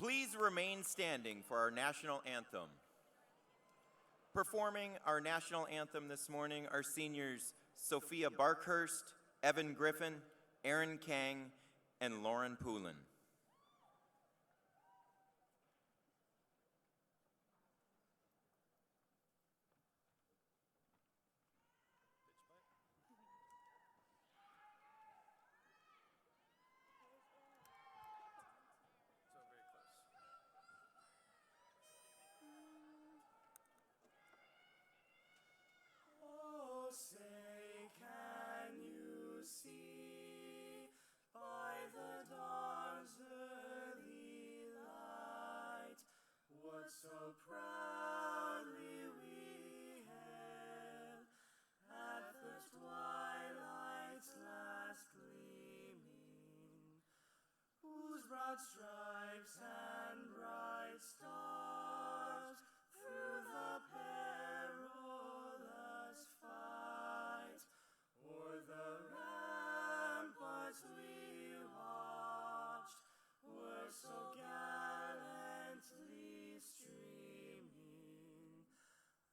Please remain standing for our national anthem. Performing our national anthem this morning are seniors Sophia Barkhurst, Evan Griffin, Aaron Kang, and Lauren Poulin. So proudly we hailed at the twilight's last gleaming, whose broad stripes and bright stars through the perilous fight o'er the ramparts we watched were so gallantly streaming,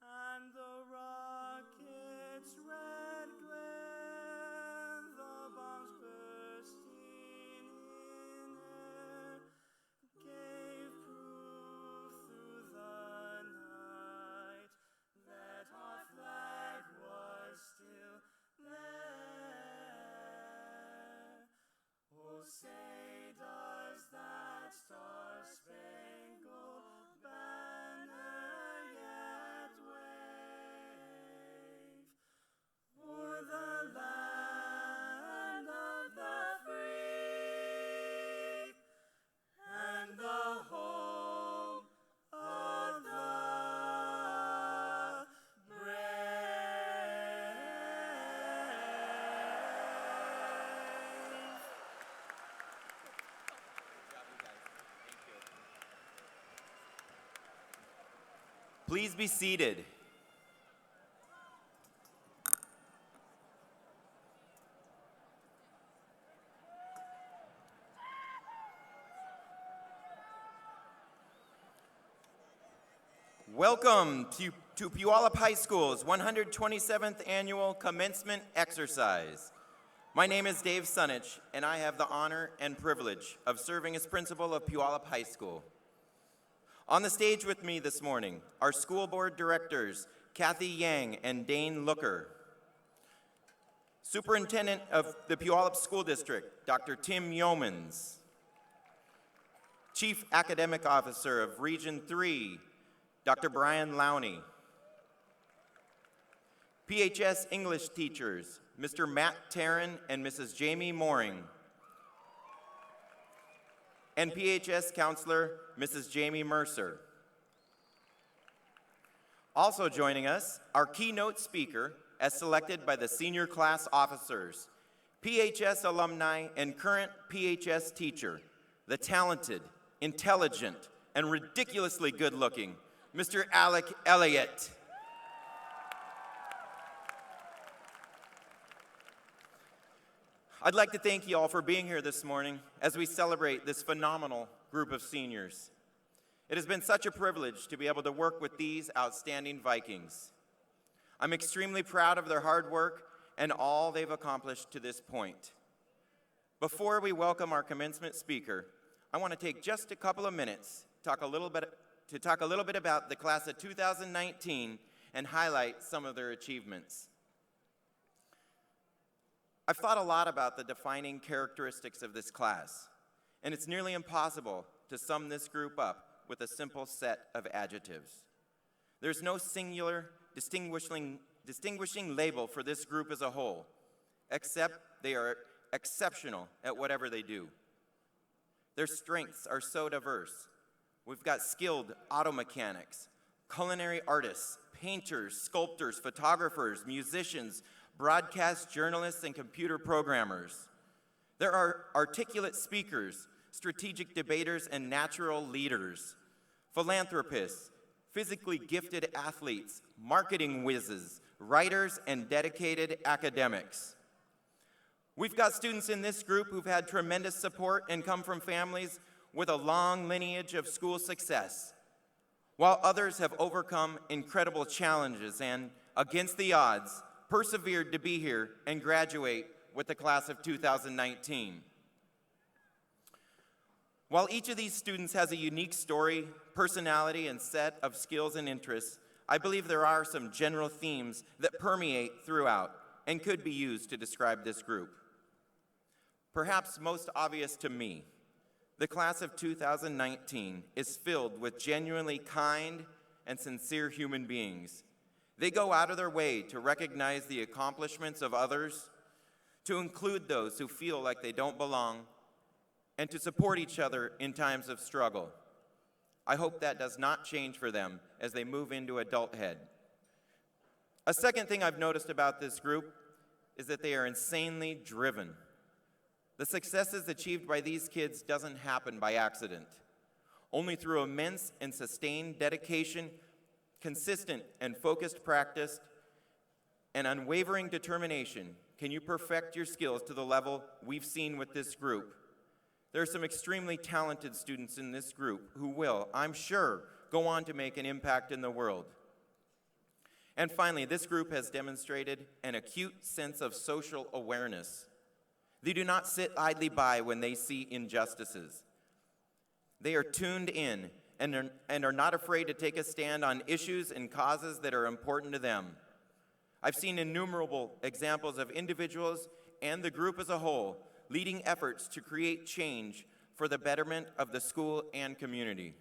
and the rocket's red glare, the bombs bursting in air, gave proof through the night that our flag was still there. Oh, say does that star-spangled banner yet wave o'er the land of the free and the home of the brave. Please be seated. Welcome to Puyallup High School's 127th annual commencement exercise. My name is Dave Sunich, and I have the honor and privilege of serving as principal of Puyallup High School. On the stage with me this morning are school board directors Kathy Yang and Dane Looker, Superintendent of the Puyallup School District, Dr. Tim Yeomans, Chief Academic Officer of Region 3, Dr. Brian Lowney, PHS English teachers, Mr. Matt Tarrin and Mrs. Jamie Mooring, and PHS counselor, Mrs. Jamie Mercer. Also joining us, our keynote speaker, as selected by the senior class officers, PHS alumni and current PHS teacher, the talented, intelligent, and ridiculously good-looking, Mr. Alec Elliott. I'd like to thank you all for being here this morning as we celebrate this phenomenal group of seniors. It has been such a privilege to be able to work with these outstanding Vikings. I'm extremely proud of their hard work and all they've accomplished to this point. Before we welcome our commencement speaker, I want to take just a couple of minutes to talk a little bit about the class of 2019 and highlight some of their achievements. I've thought a lot about the defining characteristics of this class, and it's nearly impossible to sum this group up with a simple set of adjectives. There's no singular distinguishing label for this group as a whole, except they are exceptional at whatever they do. Their strengths are so diverse. We've got skilled auto mechanics, culinary artists, painters, sculptors, photographers, musicians, broadcast journalists, and computer programmers. There are articulate speakers, strategic debaters, and natural leaders, philanthropists, physically gifted athletes, marketing whizzes, writers, and dedicated academics. We've got students in this group who've had tremendous support and come from families with a long lineage of school success, while others have overcome incredible challenges and, against the odds, persevered to be here and graduate with the class of 2019. While each of these students has a unique story, personality, and set of skills and interests, I believe there are some general themes that permeate throughout and could be used to describe this group. Perhaps most obvious to me, the class of 2019 is filled with genuinely kind and sincere human beings. They go out of their way to recognize the accomplishments of others, to include those who feel like they don't belong, and to support each other in times of struggle. I hope that does not change for them as they move into adulthood. A second thing I've noticed about this group is that they are insanely driven. The successes achieved by these kids doesn't happen by accident. Only through immense and sustained dedication, consistent and focused practice, and unwavering determination can you perfect your skills to the level we've seen with this group. There are some extremely talented students in this group who will, I'm sure, go on to make an impact in the world. And finally, this group has demonstrated an acute sense of social awareness. They do not sit idly by when they see injustices. They are tuned in and are not afraid to take a stand on issues and causes that are important to them. I've seen innumerable examples of individuals and the group as a whole leading efforts to create change for the betterment of the school and community.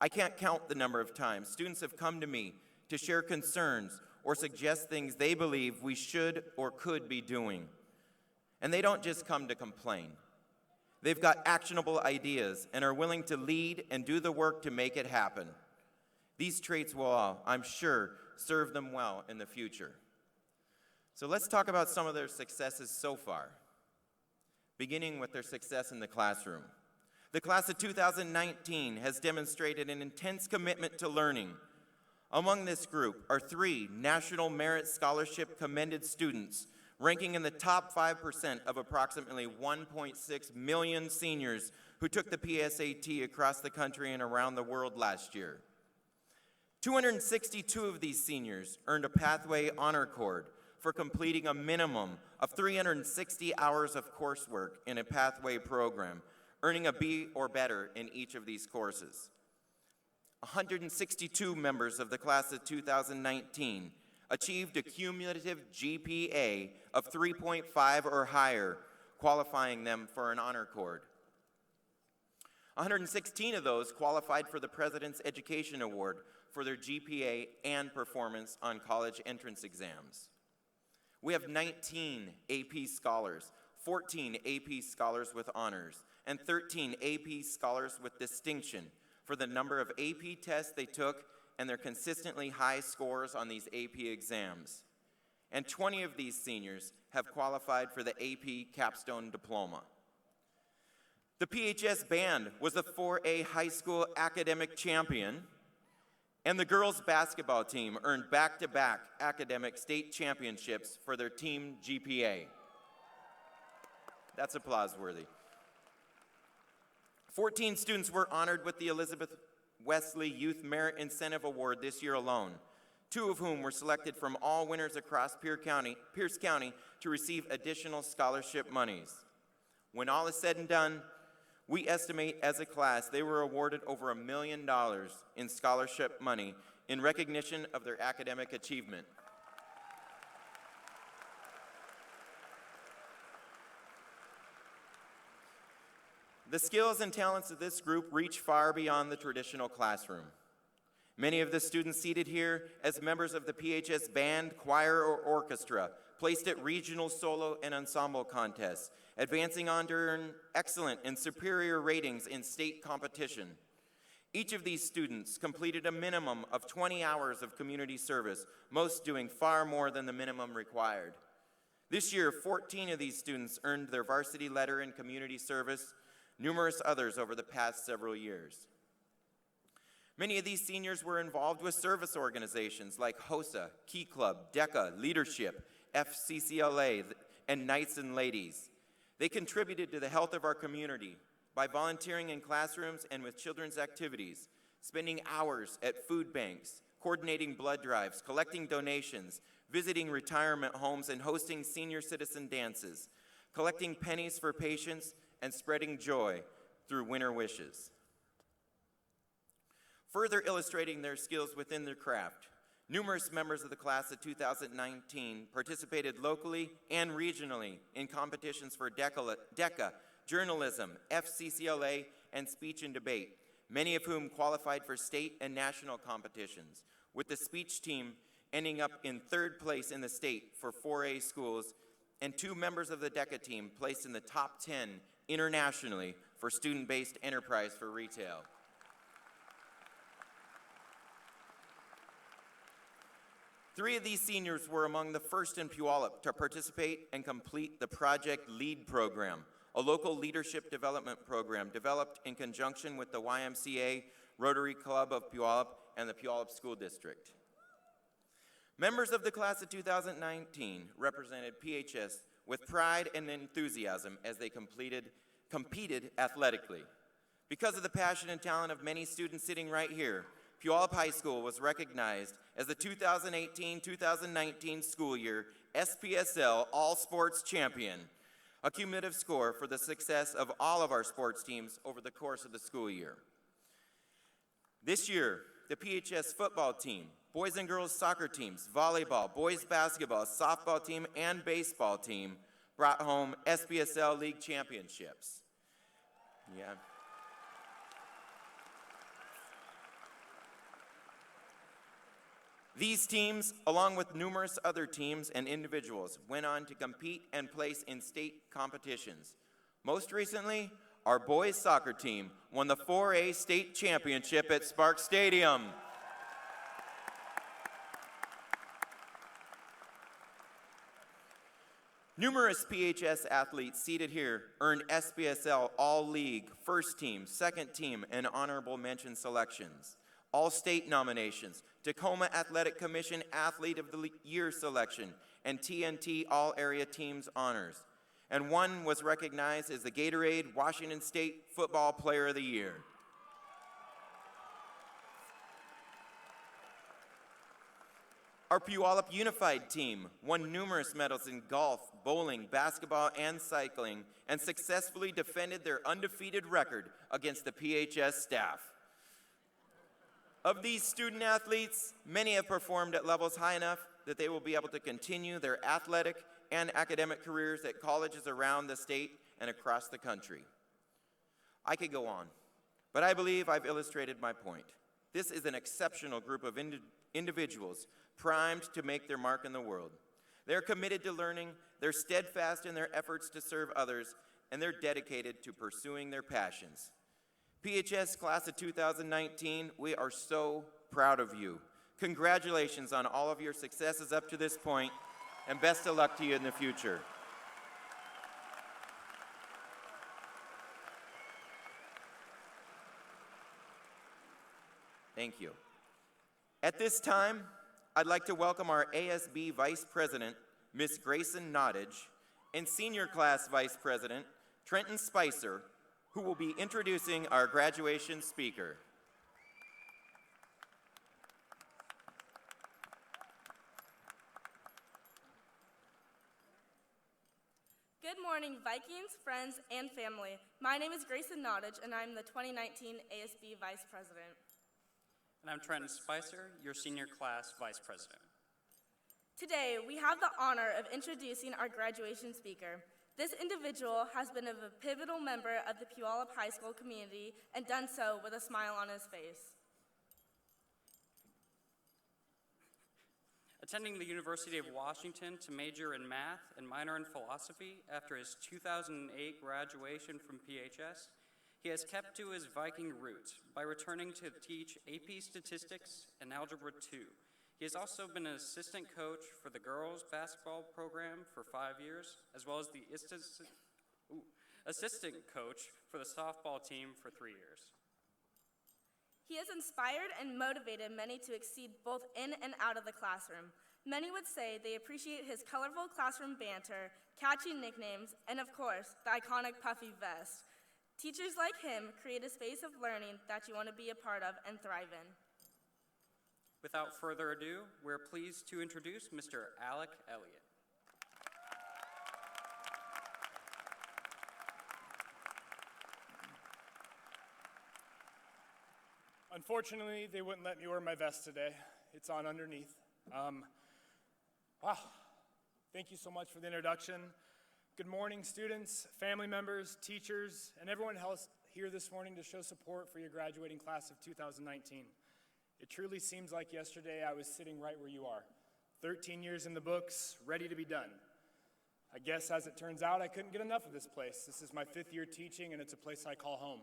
I can't count the number of times students have come to me to share concerns or suggest things they believe we should or could be doing. And they don't just come to complain. They've got actionable ideas and are willing to lead and do the work to make it happen. These traits will, I'm sure, serve them well in the future. So let's talk about some of their successes so far, beginning with their success in the classroom. The class of 2019 has demonstrated an intense commitment to learning. Among this group are 3 National Merit Scholarship commended students, ranking in the top 5% of approximately 1.6 million seniors who took the PSAT across the country and around the world last year. 262 of these seniors earned a Pathway Honor Cord for completing a minimum of 360 hours of coursework in a Pathway program, earning a B or better in each of these courses. 162 members of the class of 2019 achieved a cumulative GPA of 3.5 or higher, qualifying them for an honor cord. 116 of those qualified for the President's Education Award for their GPA and performance on college entrance exams. We have 19 AP scholars, 14 AP scholars with honors, and 13 AP scholars with distinction for the number of AP tests they took and their consistently high scores on these AP exams. And 20 of these seniors have qualified for the AP Capstone Diploma. The PHS Band was the 4A high school academic champion, and the girls basketball team earned back-to-back academic state championships for their team GPA. That's applause-worthy. 14 students were honored with the Elizabeth Wesley Youth Merit Incentive Award this year alone, 2 of whom were selected from all winners across Pierce County to receive additional scholarship monies. When all is said and done, we estimate as a class they were awarded over $1 million in scholarship money in recognition of their academic achievement. The skills and talents of this group reach far beyond the traditional classroom. Many of the students seated here as members of the PHS band, choir, or orchestra placed at regional solo and ensemble contests, advancing on to earn excellent and superior ratings in state competition. Each of these students completed a minimum of 20 hours of community service, most doing far more than the minimum required. This year, 14 of these students earned their varsity letter in community service, numerous others over the past several years. Many of these seniors were involved with service organizations like HOSA, Key Club, DECA, Leadership, FCCLA, and Knights and Ladies. They contributed to the health of our community by volunteering in classrooms and with children's activities, spending hours at food banks, coordinating blood drives, collecting donations, visiting retirement homes, and hosting senior citizen dances, collecting pennies for patients, and spreading joy through winter wishes. Further illustrating their skills within their craft, numerous members of the class of 2019 participated locally and regionally in competitions for DECA, journalism, FCCLA, and speech and debate, many of whom qualified for state and national competitions, with the speech team ending up in 3rd place in the state for 4A schools, and 2 members of the DECA team placed in the top 10 internationally for student-based enterprise for retail. Three of these seniors were among the first in Puyallup to participate and complete the Project LEAD program, a local leadership development program developed in conjunction with the YMCA, Rotary Club of Puyallup, and the Puyallup School District. Members of the class of 2019 represented PHS with pride and enthusiasm as they competed athletically. Because of the passion and talent of many students sitting right here, Puyallup High School was recognized as the 2018-2019 school year SPSL All-Sports Champion, a cumulative score for the success of all of our sports teams over the course of the school year. This year, the PHS football team, boys and girls soccer teams, volleyball, boys basketball, softball team, and baseball team brought home SPSL League championships. Yeah. These teams, along with numerous other teams and individuals, went on to compete and place in state competitions. Most recently, our boys soccer team won the 4A state championship at Spark Stadium. Numerous PHS athletes seated here earned SPSL All-League, First Team, Second Team, and Honorable Mention selections, All-State nominations, Tacoma Athletic Commission Athlete of the Year selection, and TNT All-Area Teams honors. And one was recognized as the Gatorade Washington State Football Player of the Year. Our Puyallup Unified team won numerous medals in golf, bowling, basketball, and cycling, and successfully defended their undefeated record against the PHS staff. Of these student athletes, many have performed at levels high enough that they will be able to continue their athletic and academic careers at colleges around the state and across the country. I could go on, but I believe I've illustrated my point. This is an exceptional group of individuals primed to make their mark in the world. They're committed to learning, they're steadfast in their efforts to serve others, and they're dedicated to pursuing their passions. PHS Class of 2019, we are so proud of you. Congratulations on all of your successes up to this point, and best of luck to you in the future. Thank you. At this time, I'd like to welcome our ASB Vice President, Ms. Grayson Nottage, and Senior Class Vice President, Trenton Spicer, who will be introducing our graduation speaker. Good morning, Vikings, friends, and family. My name is Grayson Nottage, and I'm the 2019 ASB Vice President. And I'm Trenton Spicer, your Senior Class Vice President. Today, we have the honor of introducing our graduation speaker. This individual has been a pivotal member of the Puyallup High School community and done so with a smile on his face. Attending the University of Washington to major in math and minor in philosophy after his 2008 graduation from PHS, he has kept to his Viking roots by returning to teach AP Statistics and Algebra 2. He has also been an assistant coach for the girls' basketball program for 5 years, as well as the assistant coach for the softball team for 3 years. He has inspired and motivated many to exceed both in and out of the classroom. Many would say they appreciate his colorful classroom banter, catchy nicknames, and of course, the iconic puffy vest. Teachers like him create a space of learning that you want to be a part of and thrive in. Without further ado, we're pleased to introduce Mr. Alec Elliott. Unfortunately, they wouldn't let me wear my vest today. It's on underneath. Wow. Thank you so much for the introduction. Good morning, students, family members, teachers, and everyone else here this morning to show support for your graduating class of 2019. It truly seems like yesterday I was sitting right where you are, 13 years in the books, ready to be done. I guess as it turns out, I couldn't get enough of this place. This is my 5th year teaching, and it's a place I call home.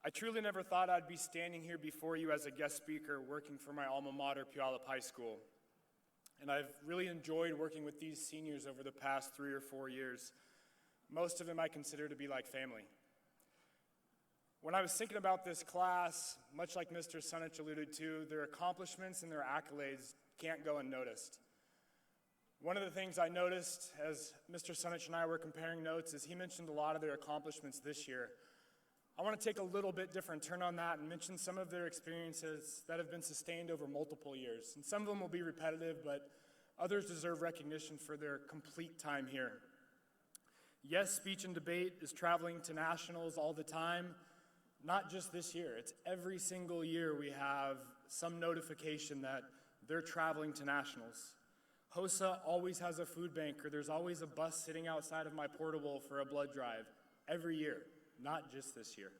I truly never thought I'd be standing here before you as a guest speaker working for my alma mater, Puyallup High School. And I've really enjoyed working with these seniors over the past 3 or 4 years. Most of them I consider to be like family. When I was thinking about this class, much like Mr. Sunich alluded to, their accomplishments and their accolades can't go unnoticed. One of the things I noticed as Mr. Sunich and I were comparing notes is he mentioned a lot of their accomplishments this year. I want to take a little bit different turn on that and mention some of their experiences that have been sustained over multiple years. And some of them will be repetitive, but others deserve recognition for their complete time here. Yes, speech and debate is traveling to nationals all the time, not just this year. It's every single year we have some notification that they're traveling to nationals. HOSA always has a food bank, or there's always a bus sitting outside of my portable for a blood drive every year. Not just this year.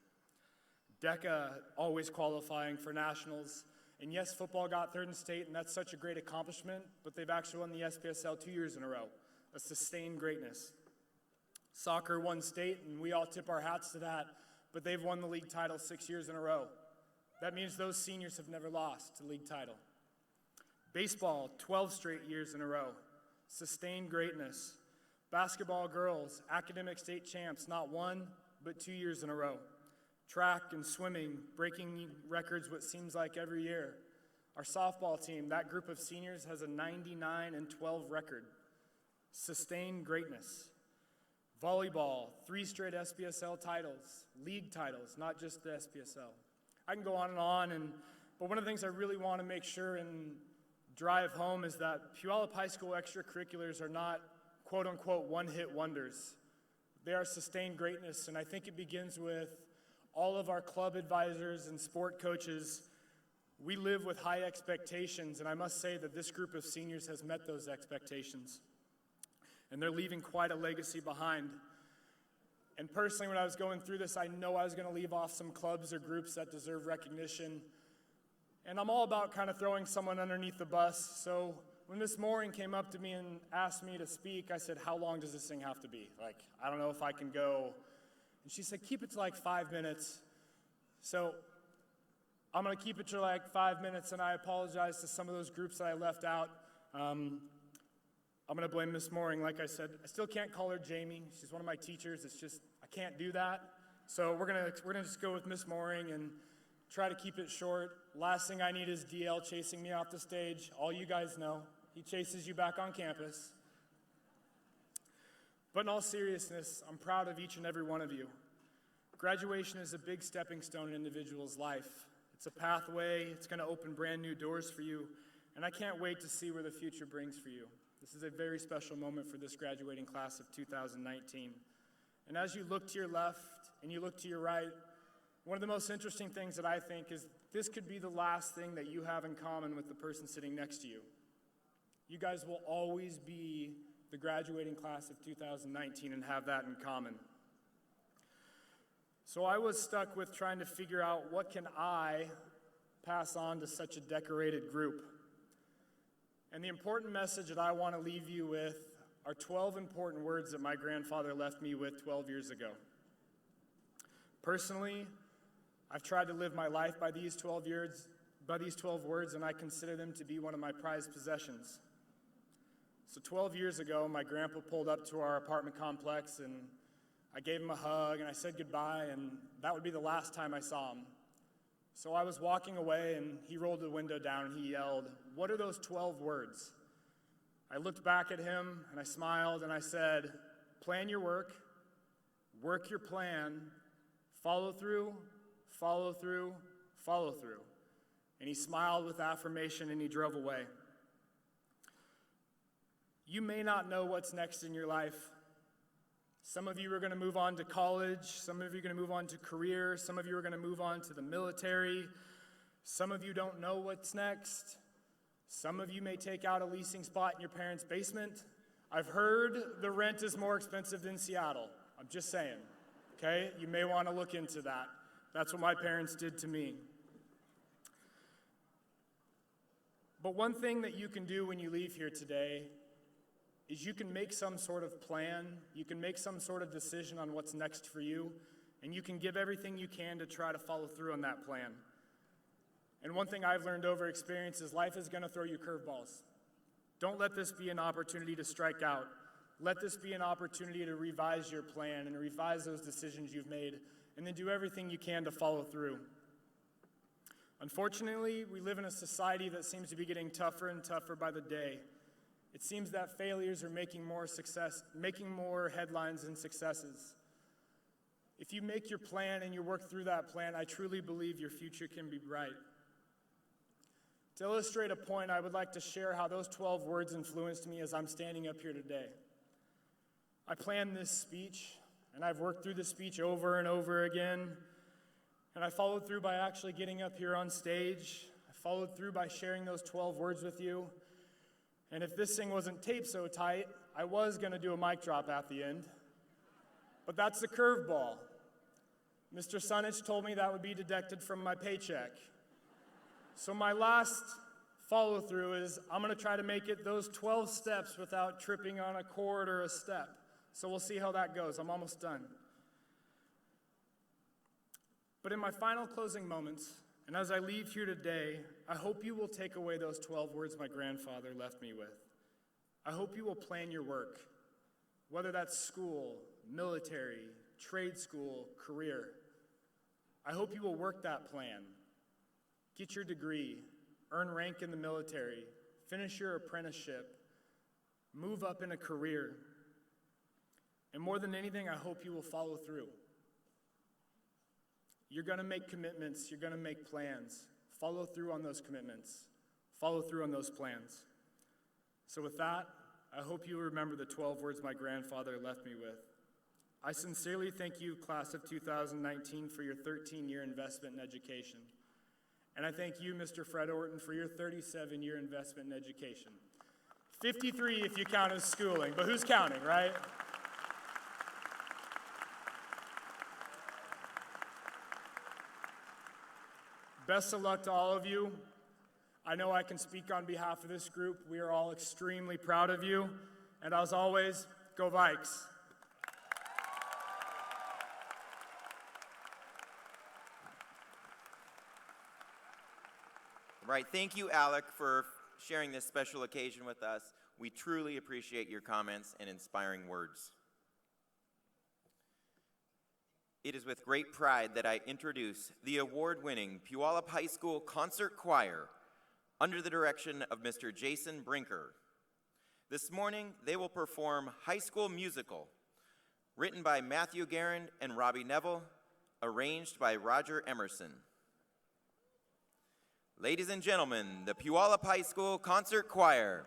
DECA always qualifying for nationals. And yes, football got 3rd in state, and that's such a great accomplishment, but they've actually won the SPSL 2 years in a row, a sustained greatness. Soccer won state, and we all tip our hats to that, but they've won the league title 6 years in a row. That means those seniors have never lost a league title. Baseball, 12 straight years in a row, sustained greatness. Basketball girls, academic state champs, not 1, but 2 years in a row. Track and swimming, breaking records what seems like every year. Our softball team, that group of seniors has a 99-12 record. Sustained greatness. Volleyball, 3 straight SPSL titles, league titles, not just the SPSL. I can go on, but one of the things I really want to make sure and drive home is that Puyallup High School extracurriculars are not quote-unquote one-hit wonders. They are sustained greatness, and I think it begins with all of our club advisors and sport coaches. We live with high expectations, and I must say that this group of seniors has met those expectations. And they're leaving quite a legacy behind. And personally, when I was going through this, I know I was going to leave off some clubs or groups that deserve recognition. And I'm all about kind of throwing someone underneath the bus, so when Miss Mooring came up to me and asked me to speak, I said, how long does this thing have to be? Like, I don't know if I can go. And she said, keep it to like 5 minutes. So I'm going to keep it to like 5 minutes, and I apologize to some of those groups that I left out. I'm going to blame Miss Mooring. Like I said, I still can't call her Jamie. She's one of my teachers. It's just, I can't do that. So we're gonna just go with Miss Mooring and try to keep it short. Last thing I need is DL chasing me off the stage. All you guys know. He chases you back on campus. But in all seriousness, I'm proud of each and every one of you. Graduation is a big stepping stone in an individual's life. It's a pathway. It's going to open brand new doors for you. And I can't wait to see where the future brings for you. This is a very special moment for this graduating class of 2019. And as you look to your left and you look to your right, one of the most interesting things that I think is this could be the last thing that you have in common with the person sitting next to you. You guys will always be the graduating class of 2019 and have that in common. So I was stuck with trying to figure out what can I pass on to such a decorated group. And the important message that I want to leave you with are 12 important words that my grandfather left me with 12 years ago. Personally, I've tried to live my life by these 12 words, and I consider them to be one of my prized possessions. So 12 years ago, my grandpa pulled up to our apartment complex, and I gave him a hug, and I said goodbye, and that would be the last time I saw him. So I was walking away, and he rolled the window down, and he yelled, "What are those 12 words?" I looked back at him, and I smiled, and I said, "Plan your work your plan, Follow through, follow through, follow through. And he smiled with affirmation and he drove away. You may not know what's next in your life. Some of you are going to move on to college. Some of you are going to move on to career. Some of you are going to move on to the military. Some of you don't know what's next. Some of you may take out a leasing spot in your parents' basement. I've heard the rent is more expensive than Seattle. I'm just saying, okay? You may want to look into that. That's what my parents did to me. But one thing that you can do when you leave here today is you can make some sort of plan, you can make some sort of decision on what's next for you, and you can give everything you can to try to follow through on that plan. And one thing I've learned over experience is life is going to throw you curveballs. Don't let this be an opportunity to strike out. Let this be an opportunity to revise your plan and revise those decisions you've made, and then do everything you can to follow through. Unfortunately, we live in a society that seems to be getting tougher and tougher by the day. It seems that failures are making more headlines than successes. If you make your plan and you work through that plan, I truly believe your future can be bright. To illustrate a point, I would like to share how those 12 words influenced me as I'm standing up here today. I planned this speech, and I've worked through the speech over and over again, and I followed through by actually getting up here on stage. I followed through by sharing those 12 words with you. And if this thing wasn't taped so tight, I was going to do a mic drop at the end. But that's the curveball. Mr. Sunich told me that would be deducted from my paycheck. So my last follow-through is I'm going to try to make it those 12 steps without tripping on a chord or a step. So we'll see how that goes. I'm almost done. But in my final closing moments, and as I leave here today, I hope you will take away those 12 words my grandfather left me with. I hope you will plan your work, whether that's school, military, trade school, career. I hope you will work that plan. Get your degree, earn rank in the military, finish your apprenticeship, move up in a career. And more than anything, I hope you will follow through. You're going to make commitments. You're going to make plans. Follow through on those commitments. Follow through on those plans. So with that, I hope you remember the 12 words my grandfather left me with. I sincerely thank you, class of 2019, for your 13-year investment in education. And I thank you, Mr. Fred Orton, for your 37-year investment in education. 53 if you count as schooling, but who's counting, right? Best of luck to all of you. I know I can speak on behalf of this group. We are all extremely proud of you. And as always, go Vikes. Right, thank you, Alec, for sharing this special occasion with us. We truly appreciate your comments and inspiring words. It is with great pride that I introduce the award-winning Puyallup High School Concert Choir under the direction of Mr. Jason Brinker. This morning, they will perform High School Musical, written by Matthew Guerin and Robbie Neville, arranged by Roger Emerson. Ladies and gentlemen, the Puyallup High School Concert Choir.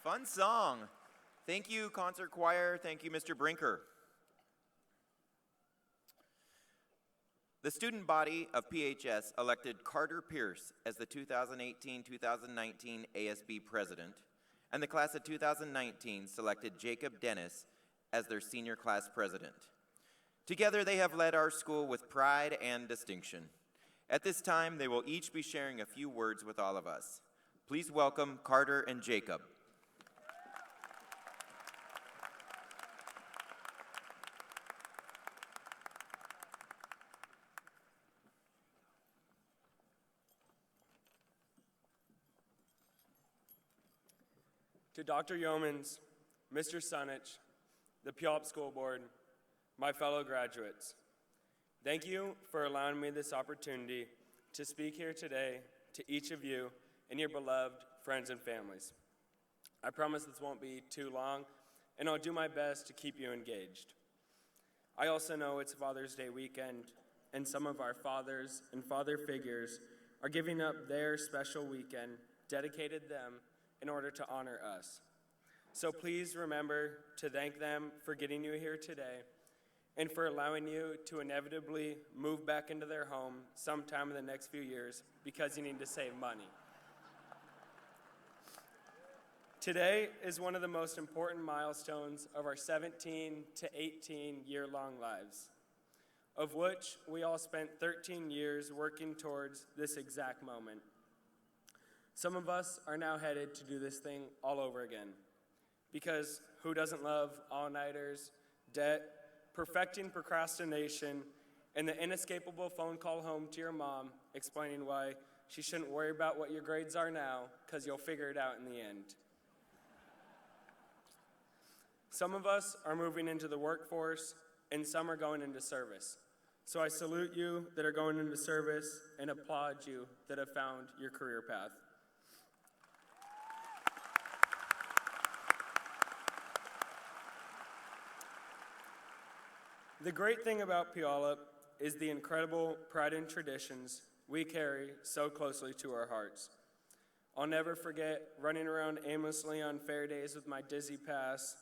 Fun song. Thank you, concert choir. Thank you, Mr. Brinker. The student body of PHS elected Carter Pierce as the 2018-2019 ASB president, and the class of 2019 selected Jacob Dennis as their senior class president. Together, they have led our school with pride and distinction. At this time, they will each be sharing a few words with all of us. Please welcome Carter and Jacob. To Dr. Yeomans, Mr. Sunich, the Puyallup School Board, my fellow graduates, thank you for allowing me this opportunity to speak here today to each of you and your beloved friends and families. I promise this won't be too long, and I'll do my best to keep you engaged. I also know it's Father's Day weekend, and some of our fathers and father figures are giving up their special weekend dedicated to them in order to honor us. So please remember to thank them for getting you here today and for allowing you to inevitably move back into their home sometime in the next few years because you need to save money. Today is one of the most important milestones of our 17 to 18-year-long lives, of which we all spent 13 years working towards this exact moment. Some of us are now headed to do this thing all over again, because who doesn't love all-nighters, debt, perfecting procrastination, and the inescapable phone call home to your mom explaining why she shouldn't worry about what your grades are now because you'll figure it out in the end. Some of us are moving into the workforce, and some are going into service. So I salute you that are going into service and applaud you that have found your career path. The great thing about Puyallup is the incredible pride and traditions we carry so closely to our hearts. I'll never forget running around aimlessly on fair days with my Dizzy Pass,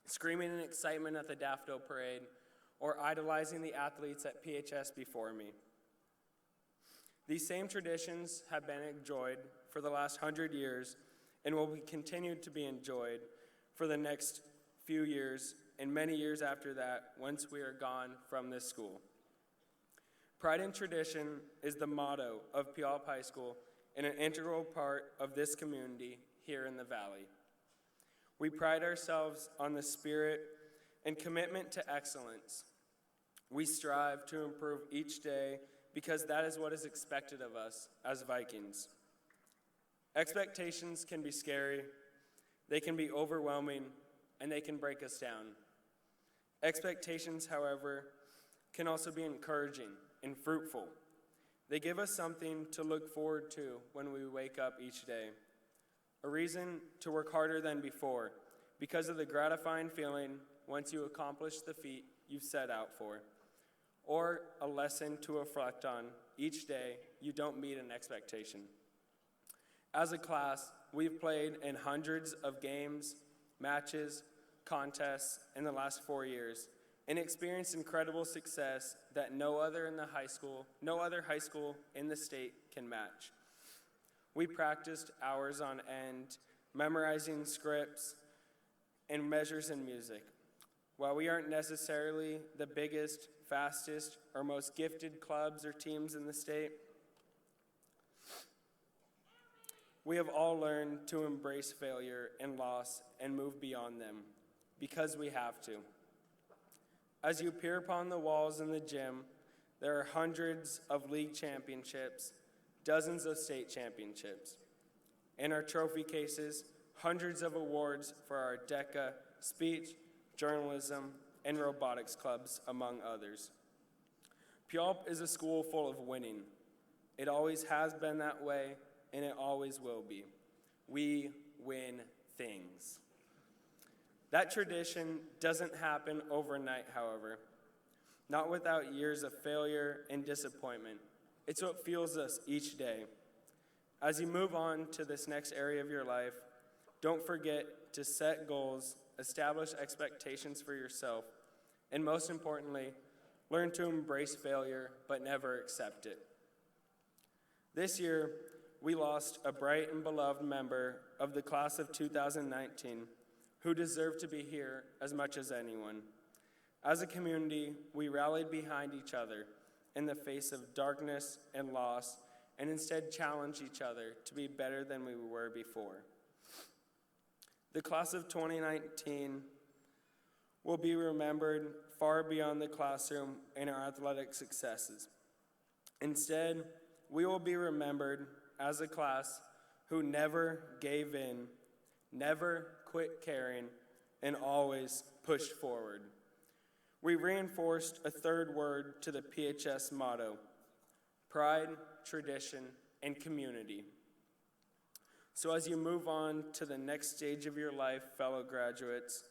screaming in excitement at the Daffodil Parade, or idolizing the athletes at PHS before me. These same traditions have been enjoyed for the last 100 years and will be continued to be enjoyed for the next few years and many years after that once we are gone from this school. Pride and tradition is the motto of Puyallup High School and an integral part of this community here in the Valley. We pride ourselves on the spirit and commitment to excellence. We strive to improve each day because that is what is expected of us as Vikings. Expectations can be scary, they can be overwhelming, and they can break us down. Expectations, however, can also be encouraging and fruitful. They give us something to look forward to when we wake up each day, a reason to work harder than before because of the gratifying feeling once you accomplish the feat you've set out for, or a lesson to reflect on each day you don't meet an expectation. As a class, we've played in hundreds of games, matches, contests in the last 4 years and experienced incredible success that no other high school in the state can match. We practiced hours on end, memorizing scripts and measures in music. While we aren't necessarily the biggest, fastest, or most gifted clubs or teams in the state, we have all learned to embrace failure and loss and move beyond them, because we have to. As you peer upon the walls in the gym, there are hundreds of league championships, dozens of state championships. In our trophy cases, hundreds of awards for our DECA, speech, journalism, and robotics clubs, among others. Puyallup is a school full of winning. It always has been that way, and it always will be. We win things. That tradition doesn't happen overnight, however, not without years of failure and disappointment. It's what fuels us each day. As you move on to this next area of your life, Don't forget to set goals, establish expectations for yourself, and most importantly, learn to embrace failure but never accept it. This year, we lost a bright and beloved member of the class of 2019 who deserved to be here as much as anyone. As a community, we rallied behind each other in the face of darkness and loss, and instead challenged each other to be better than we were before. The class of 2019 will be remembered far beyond the classroom and our athletic successes. Instead, we will be remembered as a class who never gave in, never quit caring, and always pushed forward. We reinforced a third word to the PHS motto: pride, tradition, and community. So as you move on to the next stage of your life, fellow graduates,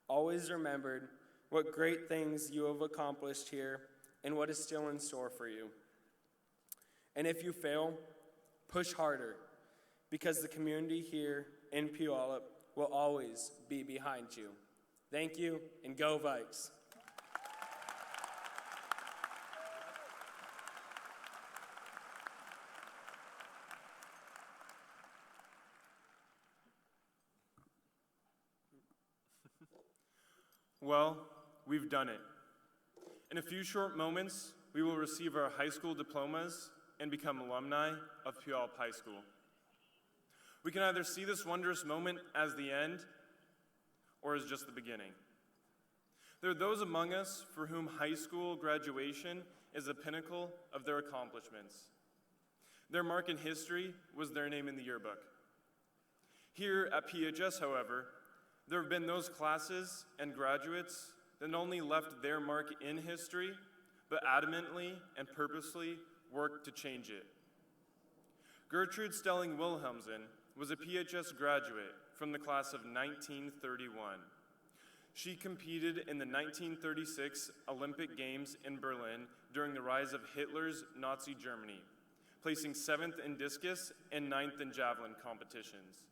always remember what great things you have accomplished here and what is still in store for you. And if you fail, push harder, because the community here in Puyallup will always be behind you. Thank you, and go Vikes! Well, we've done it. In a few short moments, we will receive our high school diplomas and become alumni of Puyallup High School. We can either see this wondrous moment as the end or as just the beginning. There are those among us for whom high school graduation is the pinnacle of their accomplishments. Their mark in history was their name in the yearbook. Here at PHS, however, there have been those classes and graduates that not only left their mark in history, but adamantly and purposely worked to change it. Gertrude Stelling Wilhelmsen was a PHS graduate from the class of 1931. She competed in the 1936 Olympic Games in Berlin during the rise of Hitler's Nazi Germany, placing 7th in discus and 9th in javelin competitions.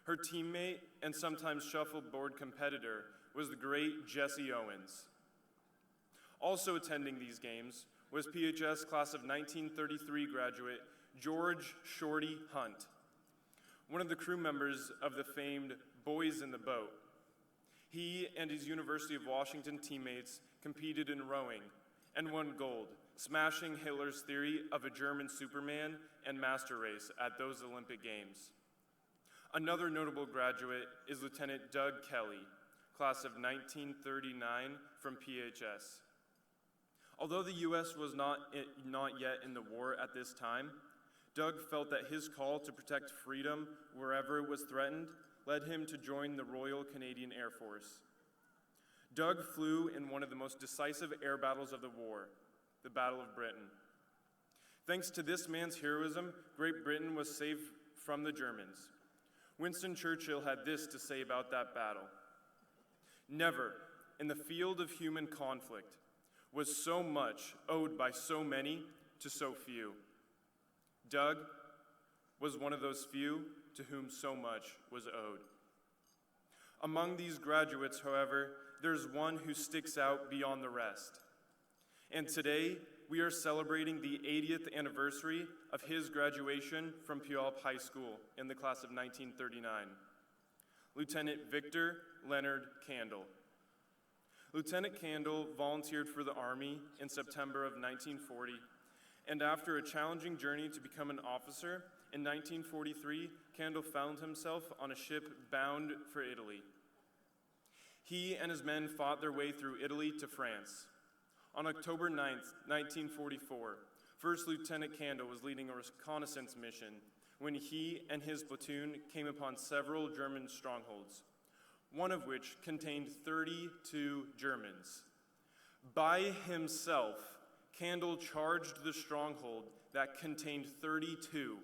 Her teammate and sometimes shuffleboard competitor was the great Jesse Owens. Also attending these games was PHS class of 1933 graduate George Shorty Hunt, one of the crew members of the famed Boys in the Boat. He and his University of Washington teammates competed in rowing and won gold, smashing Hitler's theory of a German Superman and master race at those Olympic Games. Another notable graduate is Lieutenant Doug Kelly, class of 1939 from PHS. Although the U.S. was not yet in the war at this time, Doug felt that his call to protect freedom wherever it was threatened led him to join the Royal Canadian Air Force. Doug flew in one of the most decisive air battles of the war, the Battle of Britain. Thanks to this man's heroism, Great Britain was saved from the Germans. Winston Churchill had this to say about that battle: "Never, in the field of human conflict, was so much owed by so many to so few." Doug was one of those few to whom so much was owed. Among these graduates, however, there's one who sticks out beyond the rest. And today, we are celebrating the 80th anniversary of his graduation from Puyallup High School in the class of 1939. Lieutenant Victor Leonard Candle. Lieutenant Candle volunteered for the Army in September of 1940, and after a challenging journey to become an officer, in 1943, Candle found himself on a ship bound for Italy. He and his men fought their way through Italy to France. On October 9th, 1944, First Lieutenant Candle was leading a reconnaissance mission when he and his platoon came upon several German strongholds, one of which contained 32 Germans. By himself, Candle charged the stronghold that contained 32,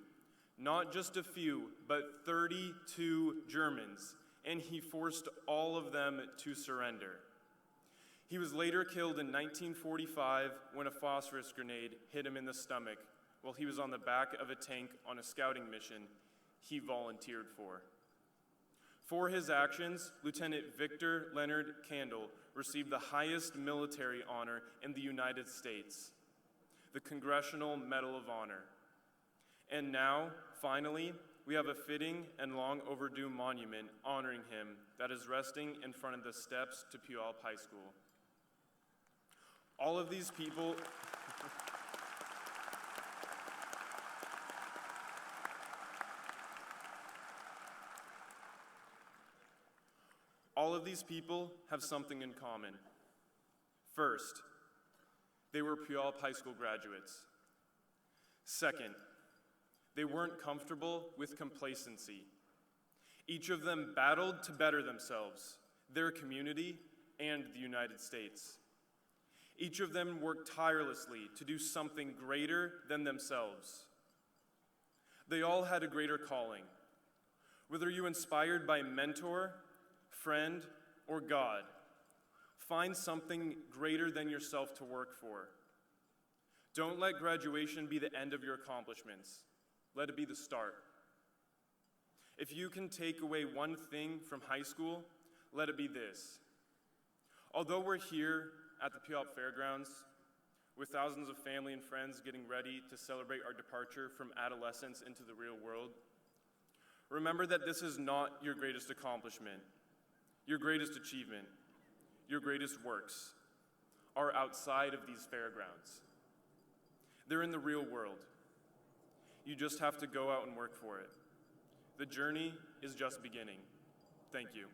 not just a few, but 32 Germans, and he forced all of them to surrender. He was later killed in 1945 when a phosphorus grenade hit him in the stomach while he was on the back of a tank on a scouting mission he volunteered for. For his actions, Lieutenant Victor Leonard Candle received the highest military honor in the United States, the Congressional Medal of Honor. And now, finally, we have a fitting and long overdue monument honoring him that is resting in front of the steps to Puyallup High School. All of these people have something in common. First, they were Puyallup High School graduates. Second, they weren't comfortable with complacency. Each of them battled to better themselves, their community, and the United States. Each of them worked tirelessly to do something greater than themselves. They all had a greater calling. Whether you're inspired by mentor, friend, or God, find something greater than yourself to work for. Don't let graduation be the end of your accomplishments. Let it be the start. If you can take away one thing from high school, let it be this. Although we're here at the Puyallup Fairgrounds, with thousands of family and friends getting ready to celebrate our departure from adolescence into the real world, remember that this is not your greatest accomplishment. Your greatest achievement, your greatest works, are outside of these fairgrounds. They're in the real world. You just have to go out and work for it. The journey is just beginning. Thank you.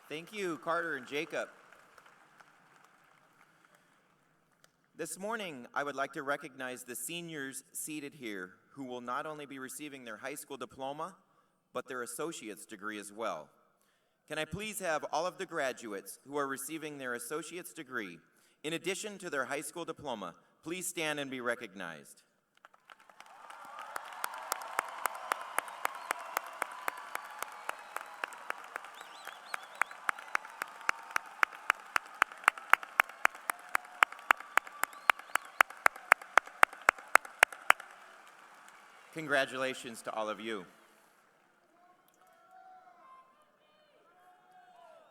Thank you, Carter and Jacob. This morning, I would like to recognize the seniors seated here who will not only be receiving their high school diploma, but their associate's degree as well. Can I please have all of the graduates who are receiving their associate's degree, in addition to their high school diploma, please stand and be recognized. Congratulations to all of you.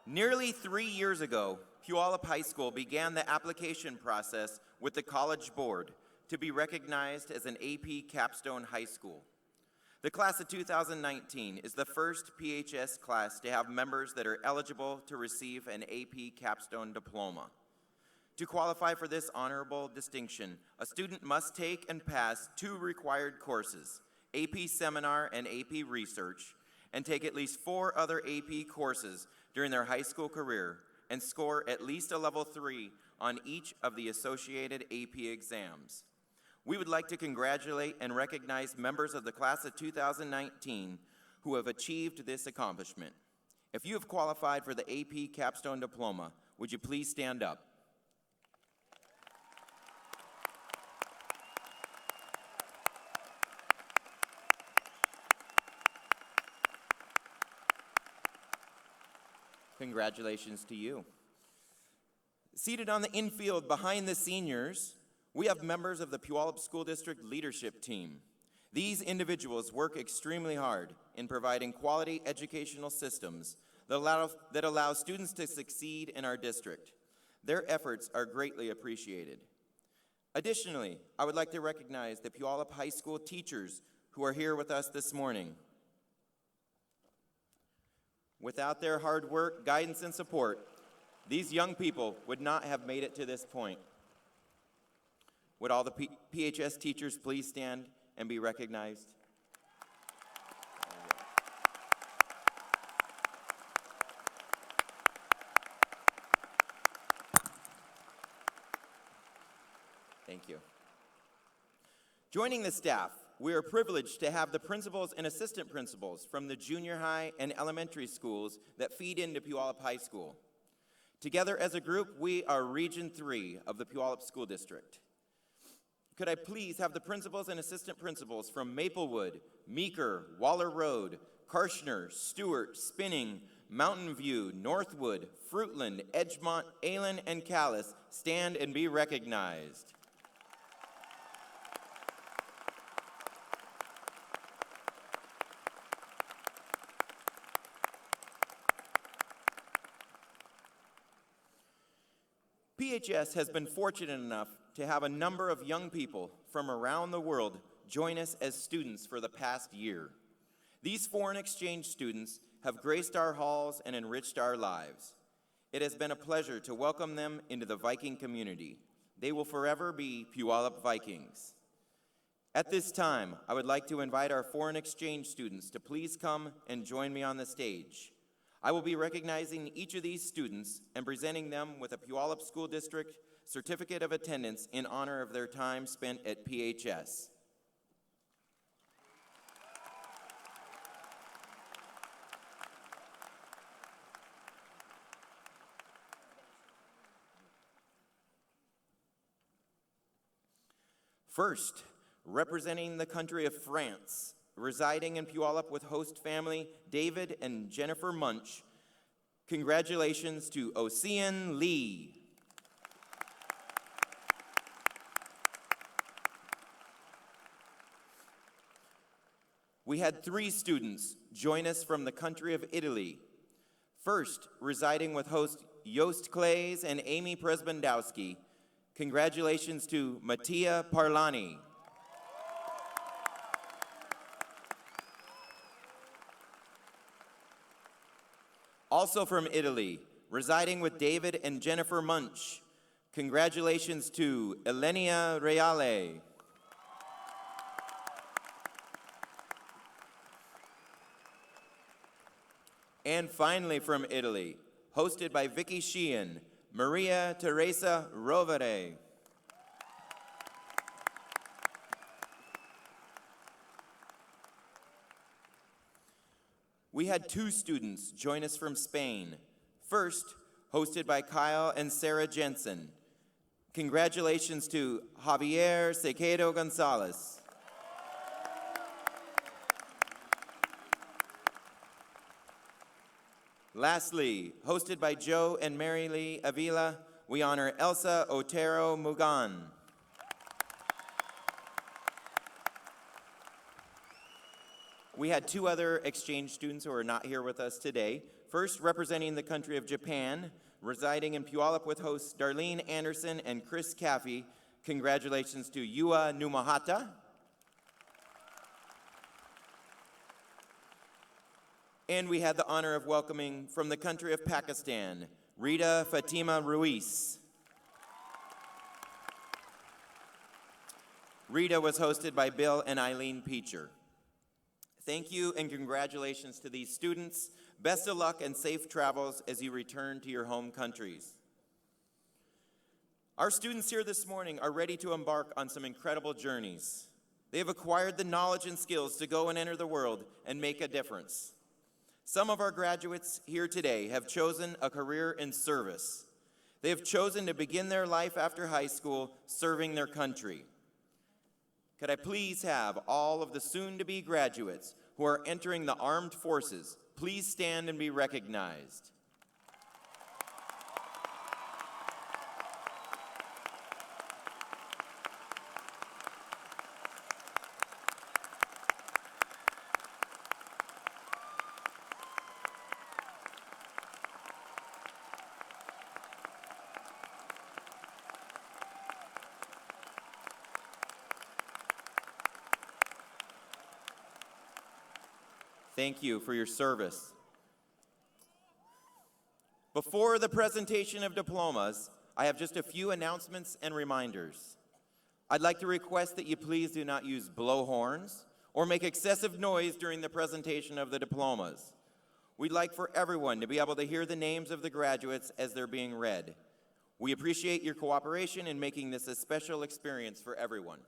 Nearly 3 years ago, Puyallup High School began the application process with the College Board to be recognized as an AP Capstone High School. The class of 2019 is the first PHS class to have members that are eligible to receive an AP Capstone diploma. To qualify for this honorable distinction, a student must take and pass 2 required courses, AP Seminar and AP Research, and take at least 4 other AP courses during their high school career and score at least a level 3 on each of the associated AP exams. We would like to congratulate and recognize members of the class of 2019 who have achieved this accomplishment. If you have qualified for the AP Capstone Diploma, would you please stand up? Congratulations to you. Seated on the infield behind the seniors, we have members of the Puyallup School District leadership team. These individuals work extremely hard in providing quality educational systems that allow students to succeed in our district. Their efforts are greatly appreciated. Additionally, I would like to recognize the Puyallup High School teachers who are here with us this morning. Without their hard work, guidance, and support, these young people would not have made it to this point. Would all the PHS teachers please stand and be recognized? Thank you. Joining the staff, we are privileged to have the principals and assistant principals from the junior high and elementary schools that feed into Puyallup High School. Together as a group, we are Region 3 of the Puyallup School District. Could I please have the principals and assistant principals from Maplewood, Meeker, Waller Road, Karshner, Stewart, Spinning, Mountain View, Northwood, Fruitland, Edgemont, Aylen, and Callis stand and be recognized? PHS has been fortunate enough to have a number of young people from around the world join us as students for the past year. These foreign exchange students have graced our halls and enriched our lives. It has been a pleasure to welcome them into the Viking community. They will forever be Puyallup Vikings. At this time, I would like to invite our foreign exchange students to please come and join me on the stage. I will be recognizing each of these students and presenting them with a Puyallup School District Certificate of Attendance in honor of their time spent at PHS. First, representing the country of France, residing in Puyallup with host family David and Jennifer Munch, congratulations to Ocean Lee. We had 3 students join us from the country of Italy. First, residing with host Joost Clays and Amy Presbendowski, congratulations to Mattia Parlani. Also from Italy, residing with David and Jennifer Munch, congratulations to Elenia Reale. And finally from Italy, hosted by Vicky Sheehan, Maria Teresa Rovere. We had 2 students join us from Spain. First, hosted by Kyle and Sarah Jensen. Congratulations to Javier Sequedo Gonzalez. Lastly, hosted by Joe and Mary Lee Avila, we honor Elsa Otero Mugan. We had 2 other exchange students who are not here with us today. First, representing the country of Japan, residing in Puyallup with hosts Darlene Anderson and Chris Caffey, congratulations to Yua Numahata. And we had the honor of welcoming from the country of Pakistan, Rita Fatima Ruiz. Rita was hosted by Bill and Eileen Peacher. Thank you and congratulations to these students. Best of luck and safe travels as you return to your home countries. Our students here this morning are ready to embark on some incredible journeys. They have acquired the knowledge and skills to go and enter the world and make a difference. Some of our graduates here today have chosen a career in service. They have chosen to begin their life after high school serving their country. Could I please have all of the soon-to-be graduates who are entering the armed forces please stand and be recognized? Thank you for your service. Before the presentation of diplomas, I have just a few announcements and reminders. I'd like to request that you please do not use blowhorns or make excessive noise during the presentation of the diplomas. We'd like for everyone to be able to hear the names of the graduates as they're being read. We appreciate your cooperation in making this a special experience for everyone.